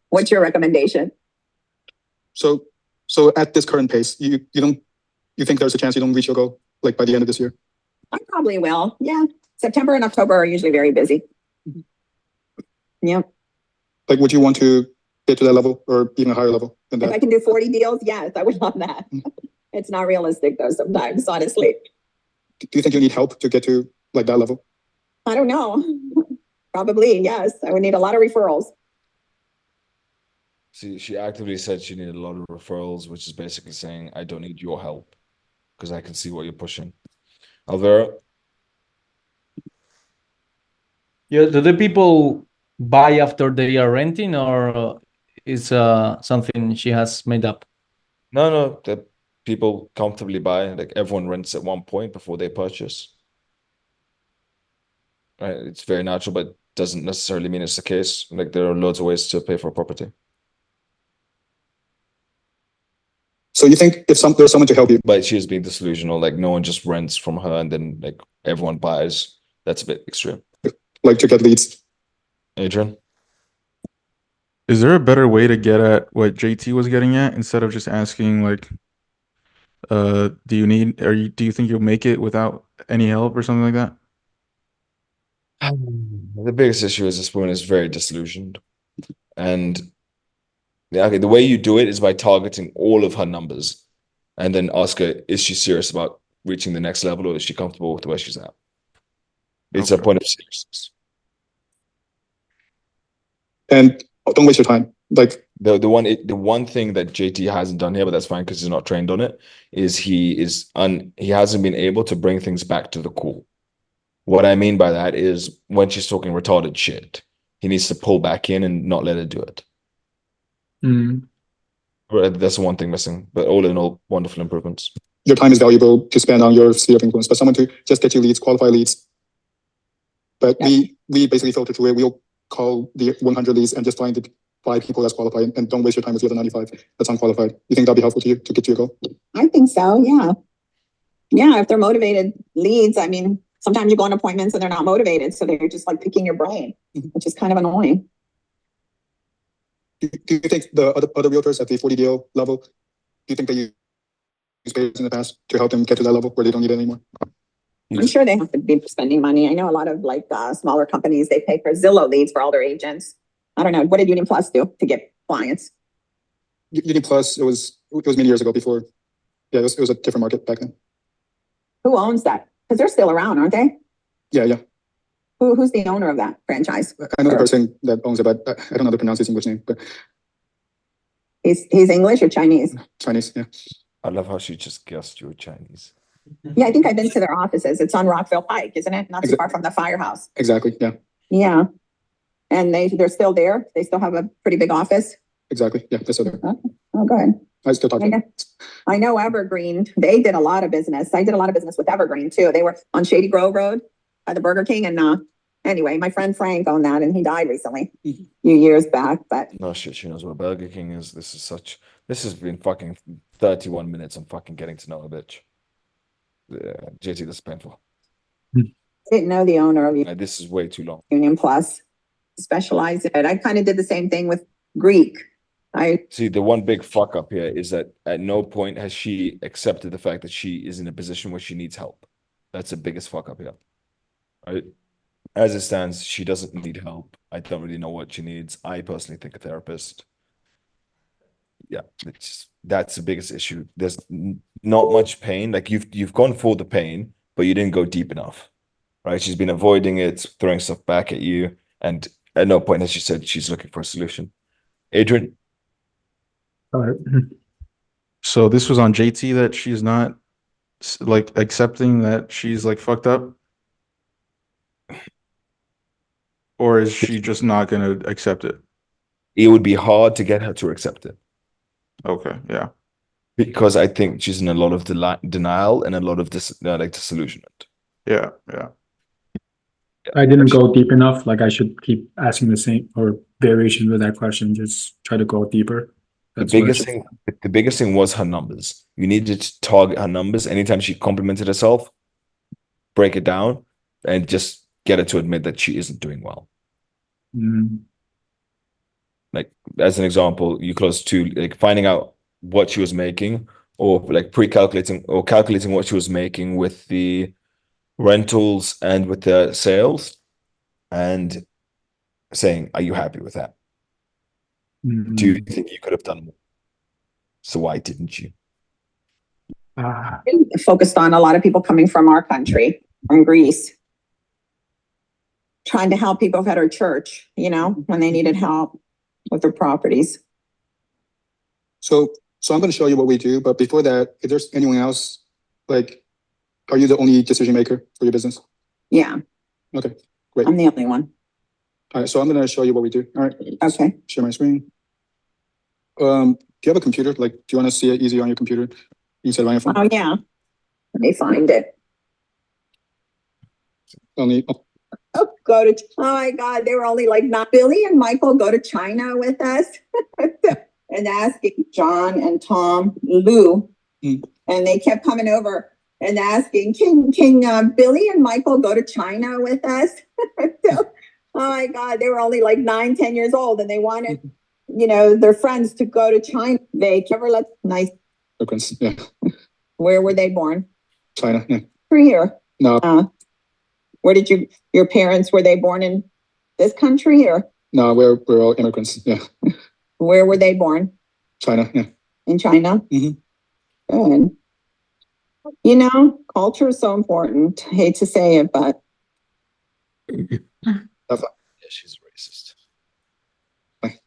Speaker 3: what's your recommendation?
Speaker 2: So at this current pace, you think there's a chance you don't reach your goal like by the end of this year?
Speaker 3: I probably will. Yeah. September and October are usually very busy. Yep.
Speaker 2: Like, would you want to get to that level or even a higher level than
Speaker 3: If
Speaker 2: that?
Speaker 3: I can do 40 deals, yes, I would love that. It's not realistic though sometimes, honestly.
Speaker 2: Do you think you need help to get to like that level?
Speaker 3: I don't know. Probably, yes. I would need a lot of referrals.
Speaker 1: See, she actively said she needed a lot of referrals, which is basically saying, I don't need your help because I can see what you're pushing. Alvera?
Speaker 4: Yeah, do the people buy after they are renting, or is something she has made up?
Speaker 1: No, that people comfortably buy. Like everyone rents at one point before they purchase. Right? It's very natural, but doesn't necessarily mean it's the case. Like there are loads of ways to pay for a property.
Speaker 2: So you think if there's someone to help you,
Speaker 1: But she is being disillusional. Like no one just rents from her and then like everyone buys. That's a bit extreme.
Speaker 2: like to get leads?
Speaker 1: Adrian?
Speaker 6: Is there a better way to get at what JT was getting at instead of just asking like, do you think you'll make it without any help or something like that?
Speaker 1: The biggest issue is this woman is very disillusioned. And yeah, okay, the way you do it is by targeting all of her numbers and then ask her, is she serious about reaching the next level or is she comfortable with where she's at? It's a
Speaker 6: Okay.
Speaker 1: point of seriousness.
Speaker 2: And don't waste your time. Like
Speaker 1: The one thing that JT hasn't done here, but that's fine because he's not trained on it, is he hasn't been able to bring things back to the core. What I mean by that is when she's talking retarded shit, he needs to pull back in and not let her do it. That's the one thing missing, but all in all, wonderful improvements.
Speaker 2: your time is valuable to spend on your sphere of influence, but someone to just get you leads, qualify leads. But we basically filter through it. We'll call the 100 leads and just find 5 people that's qualified and don't waste your time with the other 95 that's unqualified. You think that'd be helpful to you to get to your goal?
Speaker 3: I think so, yeah. Yeah, if they're motivated leads, I mean, sometimes you go on appointments and they're not motivated, so they're just like picking your brain, which is kind of annoying.
Speaker 2: Do you think the other realtors at the 40 deal level, do you think they use payers in the past to help them get to that level where they don't need it anymore?
Speaker 3: I'm sure they have to be spending money. I know a lot of like smaller companies, they pay for Zillow leads for all their agents. I don't know. What did Union Plus do to get clients?
Speaker 2: Union Plus, it was many years ago before. Yeah, it was a different market back then.
Speaker 3: Who owns that? Because they're still around, aren't they?
Speaker 2: Yeah.
Speaker 3: Who's the owner of that franchise?
Speaker 2: I know the person that owns it, but I don't know the pronounce his English name. But
Speaker 3: he's English or Chinese?
Speaker 2: Chinese, yeah.
Speaker 1: I love how she just guessed you were Chinese.
Speaker 3: Yeah, I think I've been to their offices. It's on Rockville Pike, isn't it? Not too far from the firehouse.
Speaker 2: Exactly, yeah.
Speaker 3: Yeah. And they're still there? They still have a pretty big office?
Speaker 2: Exactly, yeah, that's okay.
Speaker 3: Oh, good.
Speaker 2: I still talk to them.
Speaker 3: I know Evergreen, they did a lot of business. I did a lot of business with Evergreen too. They were on Shady Grove Road by the Burger King. And anyway, my friend Frank owned that and he died recently, a few years back. But
Speaker 1: No shit, she knows what Burger King is. This has been fucking 31 minutes. I'm fucking getting to know a bitch. JT, this is painful.
Speaker 3: I didn't know the owner of
Speaker 1: This is way too long.
Speaker 3: Union Plus specialized in it. I kind of did the same thing with Greek. I
Speaker 1: See, the one big fuck up here is that at no point has she accepted the fact that she is in a position where she needs help. That's the biggest fuck up here. Right? As it stands, she doesn't need help. I don't really know what she needs. I personally think a therapist. Yeah, that's the biggest issue. There's not much pain. Like you've gone for the pain, but you didn't go deep enough. Right? She's been avoiding it, throwing stuff back at you, and at no point has she said she's looking for a solution. Adrian?
Speaker 6: So this was on JT that she's not like accepting that she's like fucked up? Or is she just not going to accept it?
Speaker 1: It would be hard to get her to accept it.
Speaker 6: Okay, yeah.
Speaker 1: Because I think she's in a lot of denial and a lot of disillusionment.
Speaker 6: Yeah.
Speaker 9: I didn't go deep enough. Like I should keep asking the same or variation with that question. Just try to go deeper.
Speaker 1: The biggest thing was her numbers. You needed to target her numbers. Anytime she complimented herself, break it down and just get her to admit that she isn't doing well. Like as an example, you close to like finding out what she was making or like pre-calculating or calculating what she was making with the rentals and with the sales and saying, are you happy with that? Do you think you could have done more? So why didn't you?
Speaker 3: Focused on a lot of people coming from our country, from Greece, trying to help people at our church, when they needed help with their properties.
Speaker 2: So I'm going to show you what we do, but before that, if there's anyone else, like, are you the only decision maker for your business?
Speaker 3: Yeah.
Speaker 2: Okay, great.
Speaker 3: I'm the only one.
Speaker 2: All right, so I'm going to show you what we do. All right.
Speaker 3: Okay.
Speaker 2: Share my screen. Do you have a computer? Like, do you want to see it easy on your computer instead of on your phone?
Speaker 3: Oh, yeah. Let me find it. Oh, oh my God, they were only like, not Billy and Michael go to China with us and asking John and Tom, Lou, and they kept coming over and asking, can Billy and Michael go to China with us? Oh my God, they were only like 9, 10 years old and they wanted, their friends to go to China. They never let nice.
Speaker 2: Yeah.
Speaker 3: Where were they born?
Speaker 2: China. Yeah.
Speaker 3: Or here?
Speaker 2: No.
Speaker 3: Where did your parents, were they born in this country or?
Speaker 2: No, we're all immigrants. Yeah.
Speaker 3: Where were they born?
Speaker 2: China. Yeah.
Speaker 3: In China? Good. Culture is so important. I hate to say it, but.
Speaker 1: Yeah, she's racist.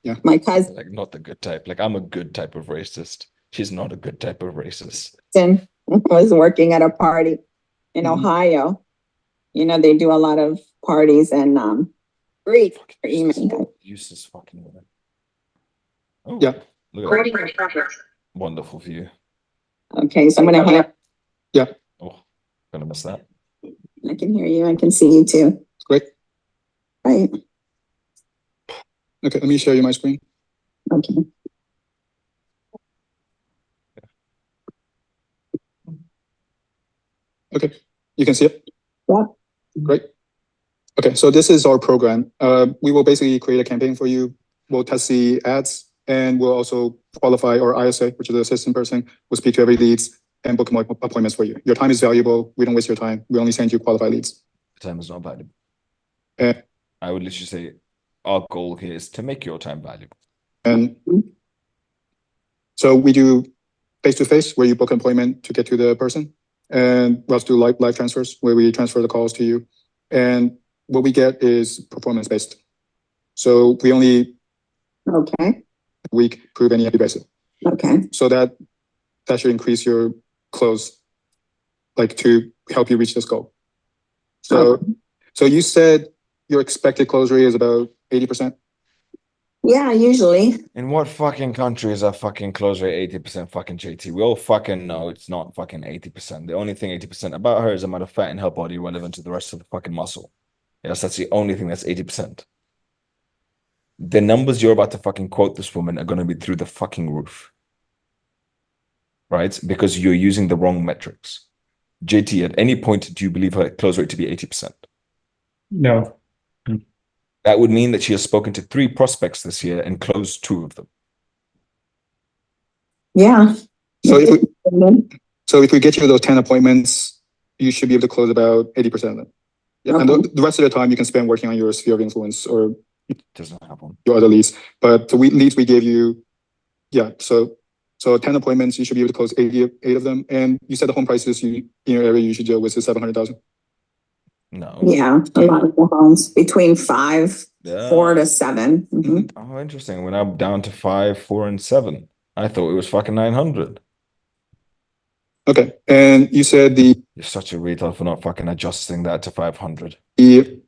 Speaker 2: Yeah.
Speaker 3: My cousin.
Speaker 1: Like not the good type. Like I'm a good type of racist. She's not a good type of racist.
Speaker 3: Was working at a party in Ohio. They do a lot of parties and great for email.
Speaker 1: Useless fucking woman. Oh,
Speaker 2: yeah.
Speaker 1: Look at that. Wonderful view.
Speaker 3: Okay, so I'm gonna hear.
Speaker 2: Yeah.
Speaker 1: Oh, gonna miss that.
Speaker 3: I can hear you. I can see you too.
Speaker 2: Great.
Speaker 3: Right.
Speaker 2: Okay, let me show you my screen.
Speaker 3: Okay.
Speaker 2: Okay, you can see it?
Speaker 3: Yeah.
Speaker 2: Great. Okay, so this is our program. We will basically create a campaign for you. We'll test the ads, and we'll also qualify our ISA, which is the assistant person, will speak to every leads and book more appointments for you. Your time is valuable. We don't waste your time. We only send you qualified leads.
Speaker 1: Time is not valuable.
Speaker 2: And,
Speaker 1: I would literally say our goal here is to make your time valuable.
Speaker 2: and so we do face-to-face, where you book an appointment to get to the person. And we also do live transfers, where we transfer the calls to you. And what we get is performance-based. So we only
Speaker 3: Okay.
Speaker 2: week prove any basis.
Speaker 3: Okay.
Speaker 2: So that should increase your close, like to help you reach this goal. So, so you said your expected close rate is about 80%.
Speaker 3: Yeah, usually.
Speaker 1: In what fucking country is that fucking close rate 80% fucking JT? We all fucking know it's not fucking 80%. The only thing 80% about her is the amount of fat in her body relevant to the rest of the fucking muscle. Yes, that's the only thing that's 80%. The numbers you're about to fucking quote this woman are going to be through the fucking roof. Right? Because you're using the wrong metrics. JT, at any point, do you believe her close rate to be 80%?
Speaker 9: No.
Speaker 1: That would mean that she has spoken to 3 prospects this year and closed 2 of them.
Speaker 3: Yeah.
Speaker 2: So if we get you those 10 appointments, you should be able to close about 80% of them. Yeah,
Speaker 3: Okay.
Speaker 2: and the rest of the time you can spend working on your sphere of influence or
Speaker 1: Doesn't happen.
Speaker 2: your other leads. But the leads we gave you, yeah, so 10 appointments, you should be able to close 8 of them. And you said the home prices in your area you should deal with is 700,000.
Speaker 1: No.
Speaker 3: Yeah, a lot of the homes between 5,
Speaker 1: Yeah.
Speaker 3: 4 to 7. Mhm.
Speaker 1: Oh, interesting. We're now down to 5, 4, and 7. I thought it was fucking 900.
Speaker 2: Okay, and you said the
Speaker 1: You're such a retard for not fucking adjusting that to 500.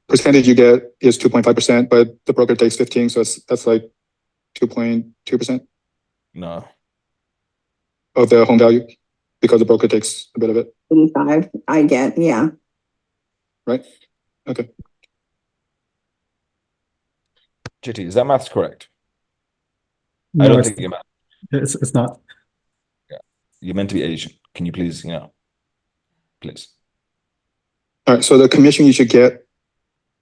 Speaker 2: percentage you get is 2.5%, but the broker takes 15, so that's like 2.2%
Speaker 1: No.
Speaker 2: of the home value because the broker takes a bit of it,
Speaker 3: 85, I get, yeah.
Speaker 2: right? Okay.
Speaker 1: JT, is that math's correct? I
Speaker 9: No,
Speaker 1: don't
Speaker 9: it's,
Speaker 1: think you're math.
Speaker 9: it's not.
Speaker 1: You're meant to be Asian. Can you please, please.
Speaker 2: All right, so the commission you should get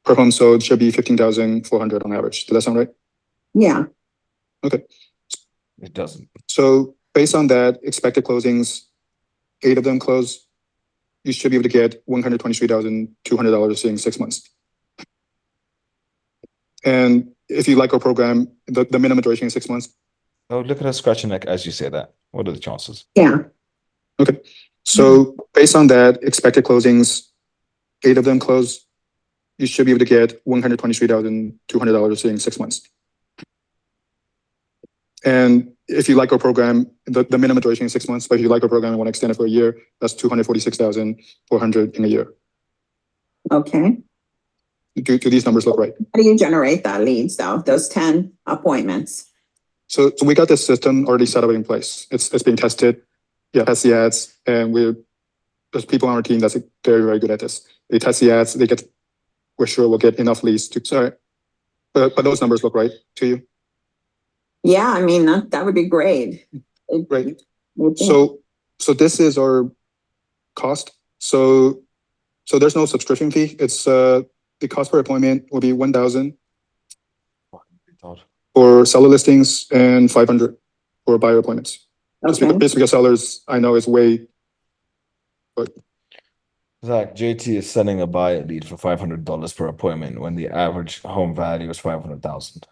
Speaker 2: per home sold should be 15,400 on average. Does that sound right?
Speaker 3: Yeah.
Speaker 2: Okay.
Speaker 1: It doesn't.
Speaker 2: So based on that, expected closings, 8 of them close, you should be able to get $123,200 in 6 months. And if you like our program, the minimum duration is 6 months.
Speaker 1: Oh, look at her scratching neck as you say that. What are the chances?
Speaker 3: Yeah.
Speaker 2: Okay. So based on that, expected closings, 8 of them close, you should be able to get $123,200 in 6 months. And if you like our program, the minimum duration is 6 months, but if you like our program and want to extend it for a year, that's $246,400 in a year.
Speaker 3: Okay.
Speaker 2: Do these numbers look right?
Speaker 3: How do you generate that leads though? Those 10 appointments?
Speaker 2: So we got this system already set up in place. It's being tested. Yeah, test the ads, and there's people on our team that's very, very good at this. They test the ads, we're sure we'll get enough leads to, sorry. But those numbers look right to you?
Speaker 3: Yeah, I mean, that would be great.
Speaker 2: Right. So this is our cost. So there's no subscription fee. It's the cost per appointment will be 1,000 for seller listings and 500 for buyer appointments.
Speaker 3: Okay.
Speaker 2: Just because sellers, I know, is way, but
Speaker 1: Zach, JT is sending a buyer lead for $500 per appointment when the average home value is 500,000.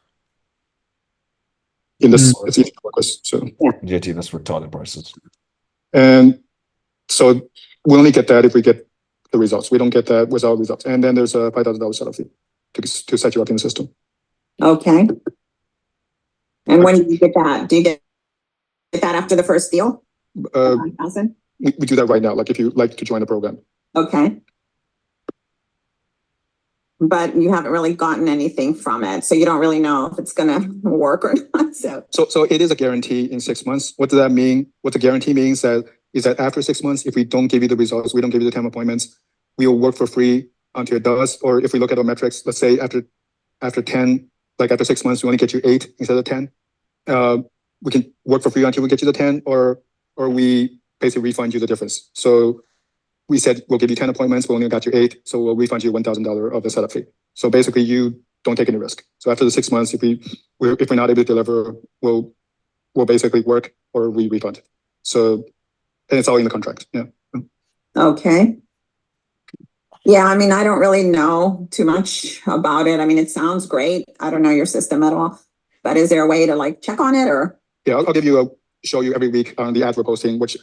Speaker 2: in this, it's easy to work with. So
Speaker 1: JT, that's retarded prices.
Speaker 2: and so we only get that if we get the results. We don't get that without results. And then there's a $5,000 setup fee to set you up in the system.
Speaker 3: Okay. And when do you get that? Do you get that after the first deal? 1,000?
Speaker 2: We do that right now. Like if you like to join the program.
Speaker 3: Okay. But you haven't really gotten anything from it. So you don't really know if it's going to work or not.
Speaker 2: So it is a guarantee in 6 months. What does that mean? What the guarantee means is that after 6 months, if we don't give you the results, we don't give you the 10 appointments, we will work for free until it does. Or if we look at our metrics, let's say after 10, like after 6 months, we only get you 8 instead of 10. we can work for free until we get you the 10, or we basically refund you the difference. So we said we'll give you 10 appointments, we only got you 8, so we'll refund you $1,000 of the setup fee. So basically, you don't take any risk. So after the 6 months, if we're not able to deliver, we'll basically work or we refund. So, and it's all in the contract. Yeah.
Speaker 3: Okay. Yeah, I mean, I don't really know too much about it. I mean, it sounds great. I don't know your system at all, but is there a way to like check on it or?
Speaker 2: Yeah, I'll give you show you every week on the ads we're posting, we'll show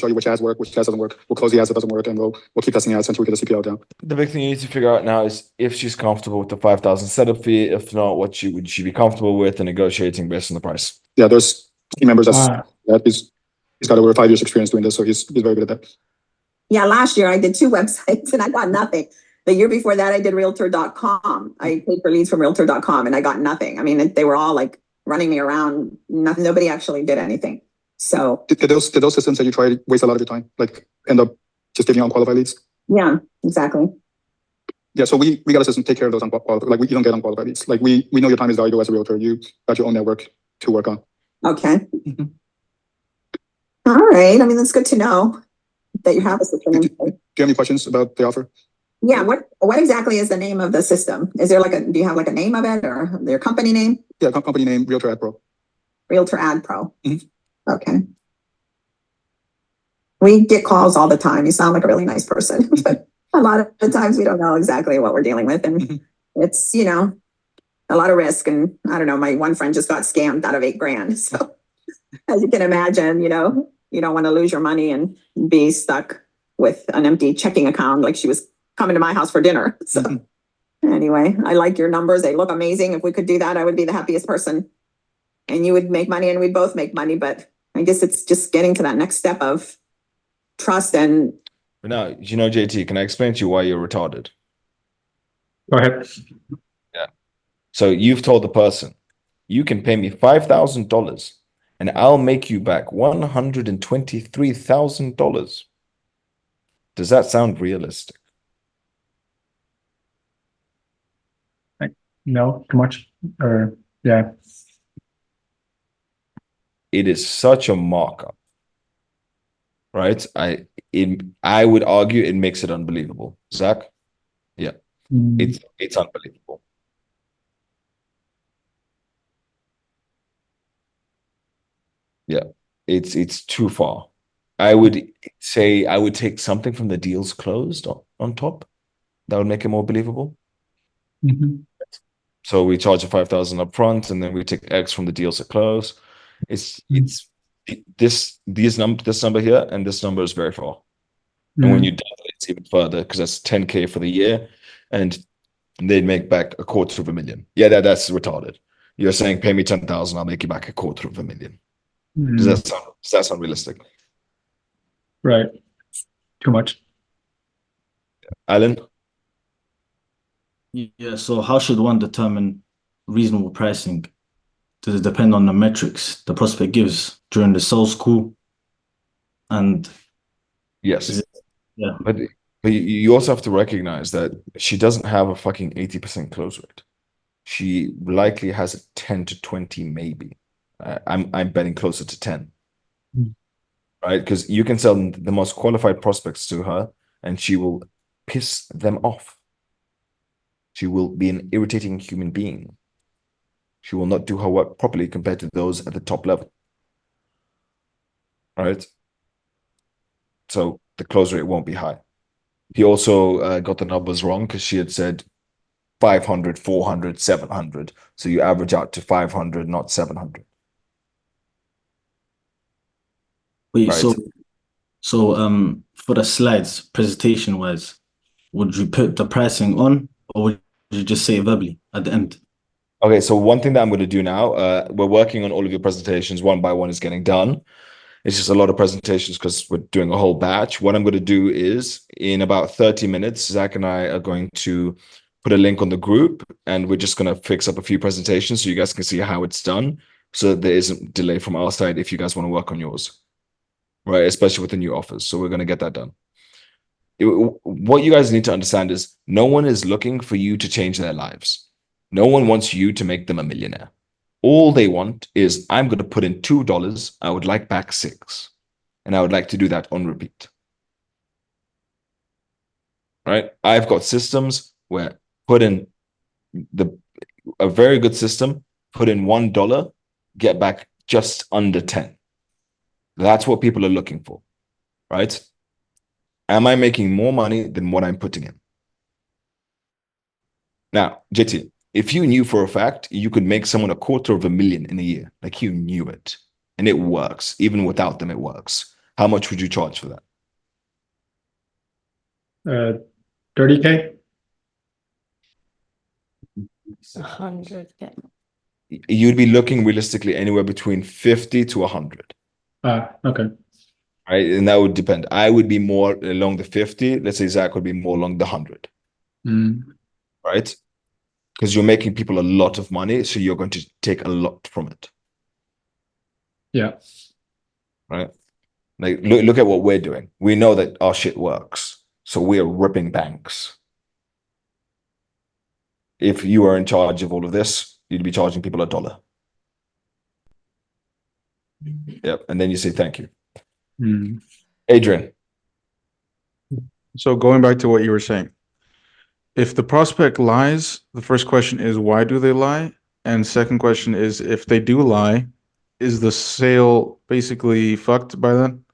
Speaker 2: you which ads work, which ads doesn't work. We'll close the ads that doesn't work, and we'll keep testing ads until we get the CPL down.
Speaker 1: The big thing you need to figure out now is if she's comfortable with the 5,000 setup fee. If not, what would she be comfortable with and negotiating based on the price?
Speaker 2: Yeah, there's team members he's got over 5 years experience doing this, so he's very good at that.
Speaker 3: Yeah, last year I did 2 websites and I got nothing. The year before that I did realtor.com. I paid for leads from realtor.com and I got nothing. I mean, they were all like running me around. Nobody actually did anything. So
Speaker 2: did those systems that you tried waste a lot of your time? Like end up just giving you unqualified leads?
Speaker 3: Yeah, exactly.
Speaker 2: Yeah, so we got a system to take care of those unqualified. Like you don't get unqualified leads. Like we know your time is valuable as a realtor. You got your own network to work on.
Speaker 3: Okay. All right. I mean, that's good to know that you have a system.
Speaker 2: Do you have any questions about the offer?
Speaker 3: Yeah. What exactly is the name of the system? Is there do you have like a name of it or their company name?
Speaker 2: Yeah, company name, Realtor Ad Pro.
Speaker 3: Realtor Ad Pro. Okay. We get calls all the time. You sound like a really nice person, but a lot of the times we don't know exactly what we're dealing with. And it's, a lot of risk. And I don't know, my one friend just got scammed out of $8,000. So as you can imagine, you don't want to lose your money and be stuck with an empty checking account. Like she was coming to my house for dinner. So anyway, I like your numbers. They look amazing. If we could do that, I would be the happiest person. And you would make money and we'd both make money. But I guess it's just getting to that next step of trust and.
Speaker 1: Now, JT, can I explain to you why you're retarded?
Speaker 9: Go ahead.
Speaker 1: Yeah. So you've told the person, you can pay me $5,000 and I'll make you back $123,000. Does that sound realistic?
Speaker 9: No, too much. Or yeah.
Speaker 1: It is such a markup, right? I would argue it makes it unbelievable. Zach? Yeah. It's unbelievable. Yeah. It's too far. I would say I would take something from the deals closed on top. That would make it more believable. So we charge a 5,000 up front, and then we take X from the deals that close. This number here and this number is very far. And when you double it, it's even further because that's 10K for the year, and they'd make back $250,000. Yeah, that's retarded. You're saying pay me 10,000, I'll make you back $250,000. Does that sound realistic?
Speaker 9: Right. Too much.
Speaker 1: Alan?
Speaker 10: Yeah, so how should one determine reasonable pricing? Does it depend on the metrics the prospect gives during the sales call? And
Speaker 1: yes,
Speaker 10: yeah,
Speaker 1: but you also have to recognize that she doesn't have a fucking 80% close rate. She likely has a 10 to 20, maybe. I'm betting closer to 10, right? Because you can sell the most qualified prospects to her, and she will piss them off. She will be an irritating human being. She will not do her work properly compared to those at the top level. All right. So the close rate won't be high. He also got the numbers wrong because she had said 500, 400, 700. So you average out to 500, not 700.
Speaker 10: wait,
Speaker 1: Right.
Speaker 10: so for the slides, presentation wise, would you put the pricing on, or would you just say it verbally at the end?
Speaker 1: Okay, so one thing that I'm going to do now, we're working on all of your presentations. One by one is getting done. It's just a lot of presentations because we're doing a whole batch. What I'm going to do is in about 30 minutes, Zach and I are going to put a link on the group, and we're just going to fix up a few presentations so you guys can see how it's done, so that there isn't delay from our side if you guys want to work on yours, right? Especially with the new offers. So we're going to get that done. What you guys need to understand is no one is looking for you to change their lives. No one wants you to make them a millionaire. All they want is, I'm going to put in $2. I would like back 6. And I would like to do that on repeat. Right? I've got systems where put in a very good system, put in $1, get back just under 10. That's what people are looking for, right? Am I making more money than what I'm putting in? Now, JT, if you knew for a fact you could make someone $250,000 in a year, like you knew it, and it works, even without them, it works, how much would you charge for that?
Speaker 9: 30K.
Speaker 11: 100K.
Speaker 1: You'd be looking realistically anywhere between 50 to 100.
Speaker 9: Okay.
Speaker 1: Right? And that would depend. I would be more along the 50. Let's say Zach would be more along the 100. Right? Because you're making people a lot of money, so you're going to take a lot from it.
Speaker 9: Yeah.
Speaker 1: Right? Like, look at what we're doing. We know that our shit works. So we're ripping banks. If you are in charge of all of this, you'd be charging people $1. Yep. And then you say thank you. Adrian.
Speaker 6: So going back to what you were saying, if the prospect lies, the first question is, why do they lie? And second question is, if they do lie, is the sale basically fucked by then?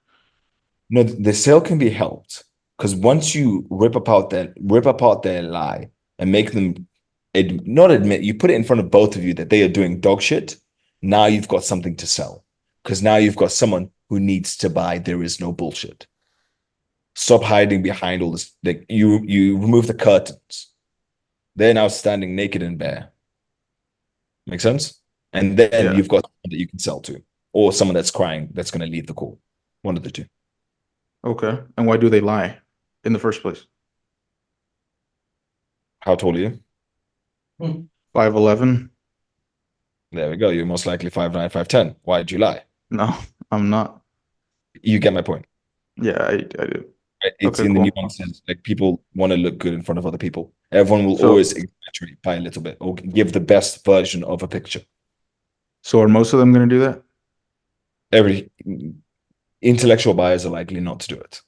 Speaker 1: No, the sale can be helped, because once you rip apart their lie and make them not admit, you put it in front of both of you that they are doing dog shit. Now you've got something to sell, because now you've got someone who needs to buy. There is no bullshit. Stop hiding behind all this. Like, you remove the curtains. They're now standing naked and bare. Make sense? And then you've got someone that you can sell to, or someone that's crying that's going to leave the call. One of the two.
Speaker 6: Okay. And why do they lie in the first place?
Speaker 1: How tall are you?
Speaker 6: 5'11".
Speaker 1: There we go. You're most likely 5'9", 5'10". Why did you lie?
Speaker 6: No, I'm not.
Speaker 1: You get my point.
Speaker 6: Yeah, I do.
Speaker 1: It's
Speaker 6: Okay,
Speaker 1: in the
Speaker 6: cool.
Speaker 1: nuances. Like, people want to look good in front of other people. Everyone will always exaggerate by a little bit, or give the best version of a picture.
Speaker 6: So are most of them going to do that?
Speaker 1: Every intellectual buyers are likely not to do it.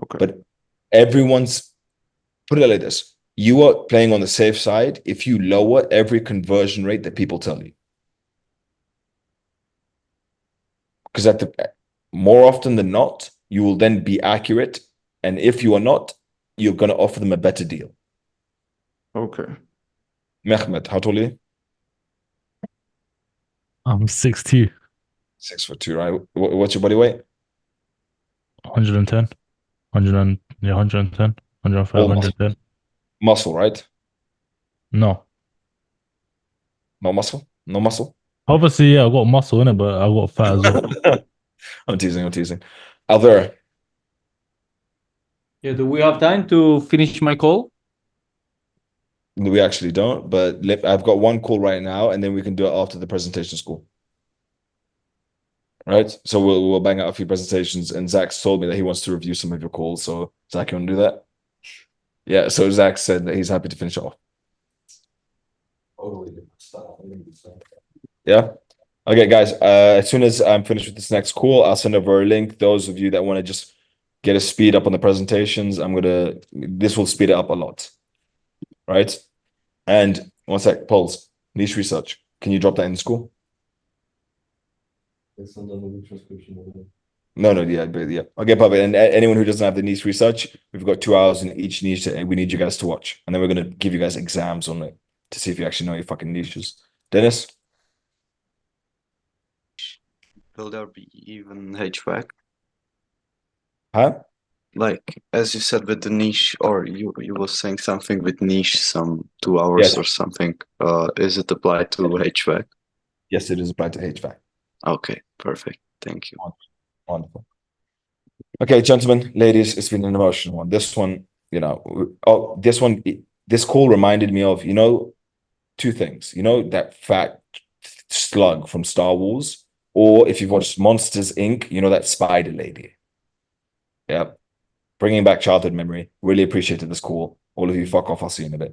Speaker 6: Okay.
Speaker 1: But everyone's, put it like this: you are playing on the safe side if you lower every conversion rate that people tell you. Because more often than not, you will then be accurate. And if you are not, you're going to offer them a better deal.
Speaker 6: Okay.
Speaker 1: Mehmet, how tall are you?
Speaker 5: I'm 6'2".
Speaker 1: 6'2", right? What's your body weight?
Speaker 5: 110. 110. 105,
Speaker 1: All
Speaker 5: 110.
Speaker 1: Muscle, right?
Speaker 5: No.
Speaker 1: No muscle? No muscle?
Speaker 5: Obviously, yeah, I got muscle in it, but I got fat as well.
Speaker 1: I'm teasing. Alvera.
Speaker 4: Yeah, do we have time to finish my call?
Speaker 1: We actually don't, but I've got one call right now, and then we can do it after the presentation school. Right? So we'll bang out a few presentations, and Zach's told me that he wants to review some of your calls. So Zach, you want to do that? Yeah, so Zach said that he's happy to finish off. Yeah. Okay, guys. As soon as I'm finished with this next call, I'll send over a link. Those of you that want to just get a speed up on the presentations, this will speed it up a lot. Right? And one sec, Pulse, niche research. Can you drop that in school? It's not on the transcription. No, yeah, but yeah. Okay, perfect. And anyone who doesn't have the niche research, we've got 2 hours in each niche, and we need you guys to watch. And then we're gonna give you guys exams on it to see if you actually know your fucking niches. Dennis?
Speaker 12: Will there be even HVAC?
Speaker 1: Huh?
Speaker 12: Like, as you said with the niche, or you were saying something with niche, some 2 hours
Speaker 1: Yes.
Speaker 12: or something. Is it applied to HVAC?
Speaker 1: Yes, it is applied to HVAC. Okay,
Speaker 12: perfect. Thank you.
Speaker 1: Wonderful. Okay, gentlemen, ladies, it's been an emotional one. This one, this call reminded me of, 2 things. That fat slug from Star Wars, or if you've watched Monsters, Inc., that spider lady. Yeah. Bringing back childhood memory. Really appreciated this call. All of you, fuck off. I'll see you in a bit.